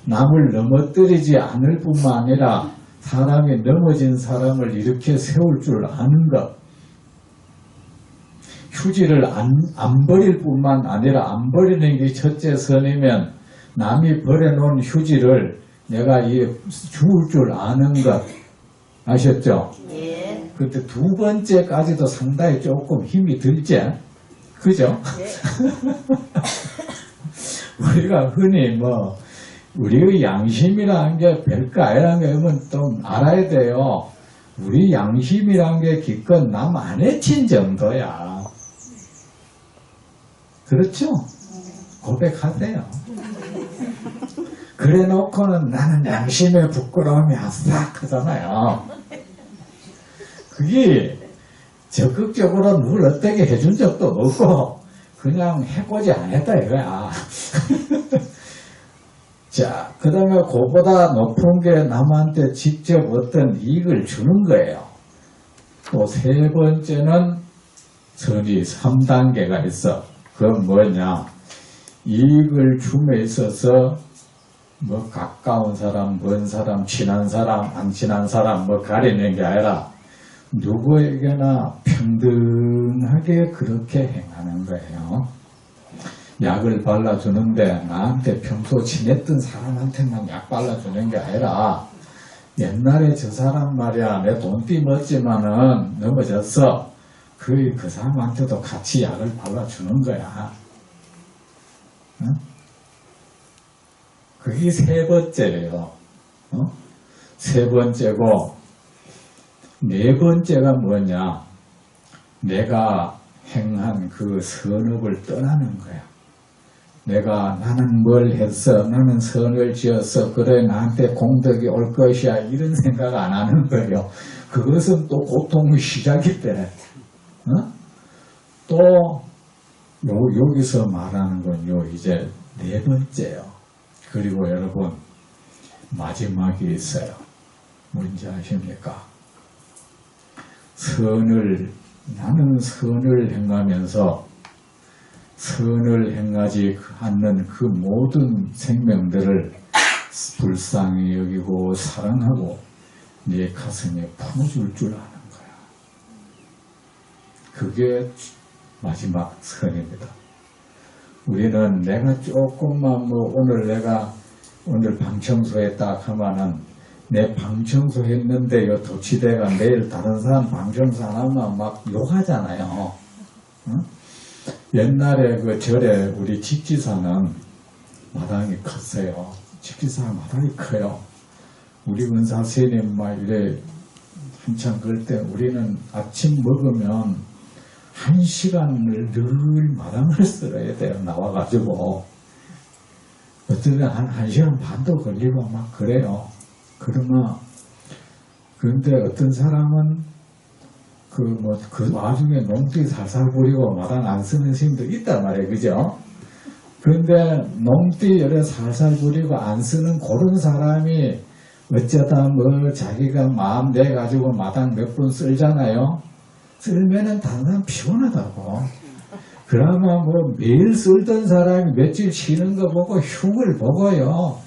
[SPEAKER 1] 남을 넘어뜨리지 않을 뿐만 아니라 사람이 넘어진 사람을 이렇게 세울 줄 아는 것. 휴지를 안 버릴 뿐만 아니라 안 버리는 게 첫째 선이면 남이 버려놓은 휴지를 내가 주울 줄 아는 것. 아셨죠?
[SPEAKER 2] 예.
[SPEAKER 1] 그때 두 번째까지도 상당히 조금 힘이 들지? 그죠? 우리가 흔히 우리의 양심이라는 게 별거 아니라는 걸 좀 알아야 돼요. 우리 양심이라는 게 기껏 남 안 해친 정도야. 그렇죠? 고백하세요. 그래 놓고는 나는 양심에 부끄러움이 아싹 하잖아요. 그게 적극적으로 누굴 어떻게 해준 적도 없고 그냥 해보지 않았다 이거야. 자, 그 다음에 그보다 높은 게 남한테 직접 어떤 이익을 주는 거예요. 또 세 번째는 선이 3단계가 있어. 그건 뭐냐? 이익을 줌에 있어서 가까운 사람, 먼 사람, 친한 사람, 안 친한 사람 가리는 게 아니라 누구에게나 평등하게 그렇게 행하는 거예요. 약을 발라주는데 나한테 평소 지냈던 사람한테만 약 발라주는 게 아니라 옛날에 저 사람 말이야 내 돈띠 멋지만은 넘어졌어. 그 사람한테도 같이 약을 발라주는 거야. 응? 그게 세 번째예요. 세 번째고 네 번째가 뭐냐? 내가 행한 그 선업을 떠나는 거야. 나는 뭘 했어? 나는 선을 지었어. 그래 나한테 공덕이 올 것이야. 이런 생각 안 하는 거예요. 그것은 또 고통의 시작이 돼. 또 여기서 말하는 건요. 이제 네 번째요. 그리고 여러분 마지막이 있어요. 뭔지 아십니까? 나는 선을 행하면서 선을 행하지 않는 그 모든 생명들을 불쌍히 여기고 사랑하고 네 가슴에 품어줄 줄 아는 거야. 그게 마지막 선입니다. 우리는 내가 조금만 오늘 방 청소했다 하면은 내 방 청소했는데요 도치대가 내일 다른 사람 방 청소 안 하면 막 욕하잖아요. 응? 옛날에 그 절에 우리 직지사는 마당이 컸어요. 직지사 마당이 커요. 우리 은사 스님 막 이래 한참 그럴 때 우리는 아침 먹으면 1시간을 늘 마당을 쓸어야 돼요. 나와가지고 어떤 한 1시간 반도 걸리고 막 그래요. 그런데 어떤 사람은 그 와중에 농띠 살살 부리고 마당 안 쓰는 스님도 있단 말이에요. 그죠? 그런데 농띠 열에 살살 부리고 안 쓰는 그런 사람이 어쩌다 자기가 마음 내가지고 마당 몇 분 쓸잖아요. 쓸면은 다른 사람 피곤하다고. 그러면 매일 쓸던 사람이 며칠 쉬는 거 보고 흉을 보고요.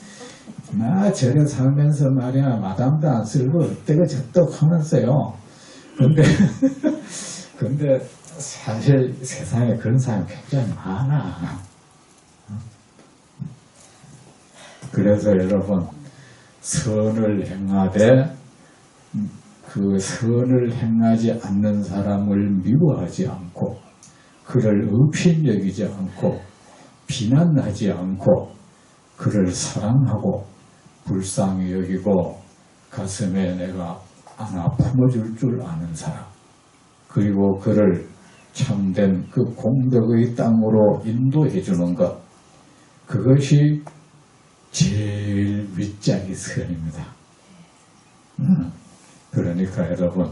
[SPEAKER 1] 나 저래 살면서 말이야 마담도 안 쓸고 어때가 저떡 하면서요. 근데 사실 세상에 그런 사람이 굉장히 많아. 그래서 여러분 선을 행하되 그 선을 행하지 않는 사람을 미워하지 않고 그를 업신여기지 않고 비난하지 않고 그를 사랑하고 불쌍히 여기고 가슴에 내가 안아 품어줄 줄 아는 사람, 그리고 그를 참된 그 공덕의 땅으로 인도해 주는 것, 그것이 제일 윗짝이 선입니다. 그러니까 여러분,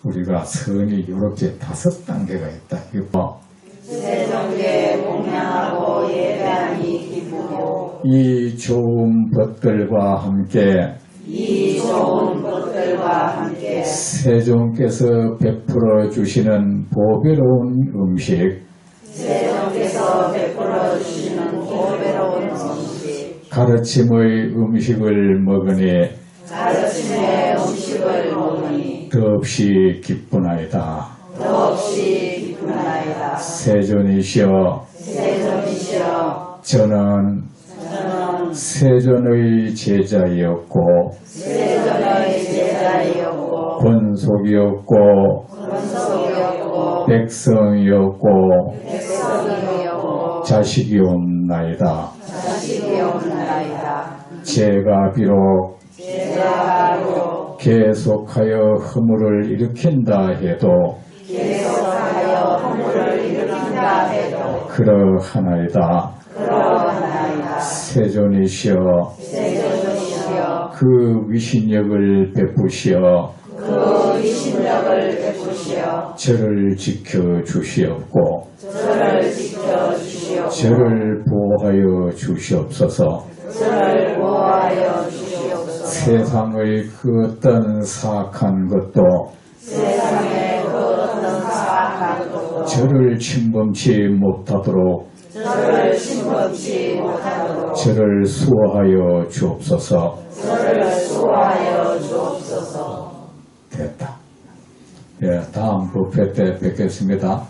[SPEAKER 1] 우리가 선이 이렇게 5단계가 있다. 이거
[SPEAKER 2] 세종계 공양하고 예배하니 기쁘고
[SPEAKER 1] 이 좋은 것들과 함께
[SPEAKER 2] 이 좋은 것들과 함께
[SPEAKER 1] 세종께서 베풀어 주시는 보배로운 음식,
[SPEAKER 2] 세종께서 베풀어 주시는 보배로운 음식,
[SPEAKER 1] 가르침의 음식을 먹으니
[SPEAKER 2] 가르침의 음식을 먹으니
[SPEAKER 1] 더없이 기쁘나이다.
[SPEAKER 2] 더없이 기쁘나이다.
[SPEAKER 1] 세존이시여,
[SPEAKER 2] 세종이시여
[SPEAKER 1] 저는 세존의 제자이었고
[SPEAKER 2] 세종의 제자이었고
[SPEAKER 1] 권속이었고
[SPEAKER 2] 권속이었고
[SPEAKER 1] 백성이었고
[SPEAKER 2] 백성이었고
[SPEAKER 1] 자식이옵나이다.
[SPEAKER 2] 자식이었나이다.
[SPEAKER 1] 제가 비록
[SPEAKER 2] 제가 바로
[SPEAKER 1] 계속하여 허물을 일으킨다 해도
[SPEAKER 2] 계속하여 허물을 일으킨다 해도
[SPEAKER 1] 그러하나이다.
[SPEAKER 2] 그러하나이다.
[SPEAKER 1] 세존이시여,
[SPEAKER 2] 세종이시여
[SPEAKER 1] 그 위신력을 베푸시어
[SPEAKER 2] 그 위신력을 베푸시어
[SPEAKER 1] 저를 지켜주시옵고
[SPEAKER 2] 저를 지켜주시옵고
[SPEAKER 1] 저를 보호하여 주시옵소서.
[SPEAKER 2] 저를 보호하여 주시옵소서.
[SPEAKER 1] 세상의 그 어떤 사악한 것도
[SPEAKER 2] 세상의 그 어떤 사악한 것도
[SPEAKER 1] 저를 침범치 못하도록
[SPEAKER 2] 저를 침범치 못하도록
[SPEAKER 1] 저를 수호하여 주옵소서.
[SPEAKER 2] 저를 수호하여 주옵소서.
[SPEAKER 1] 됐다. 예, 다음 부패 때 뵙겠습니다.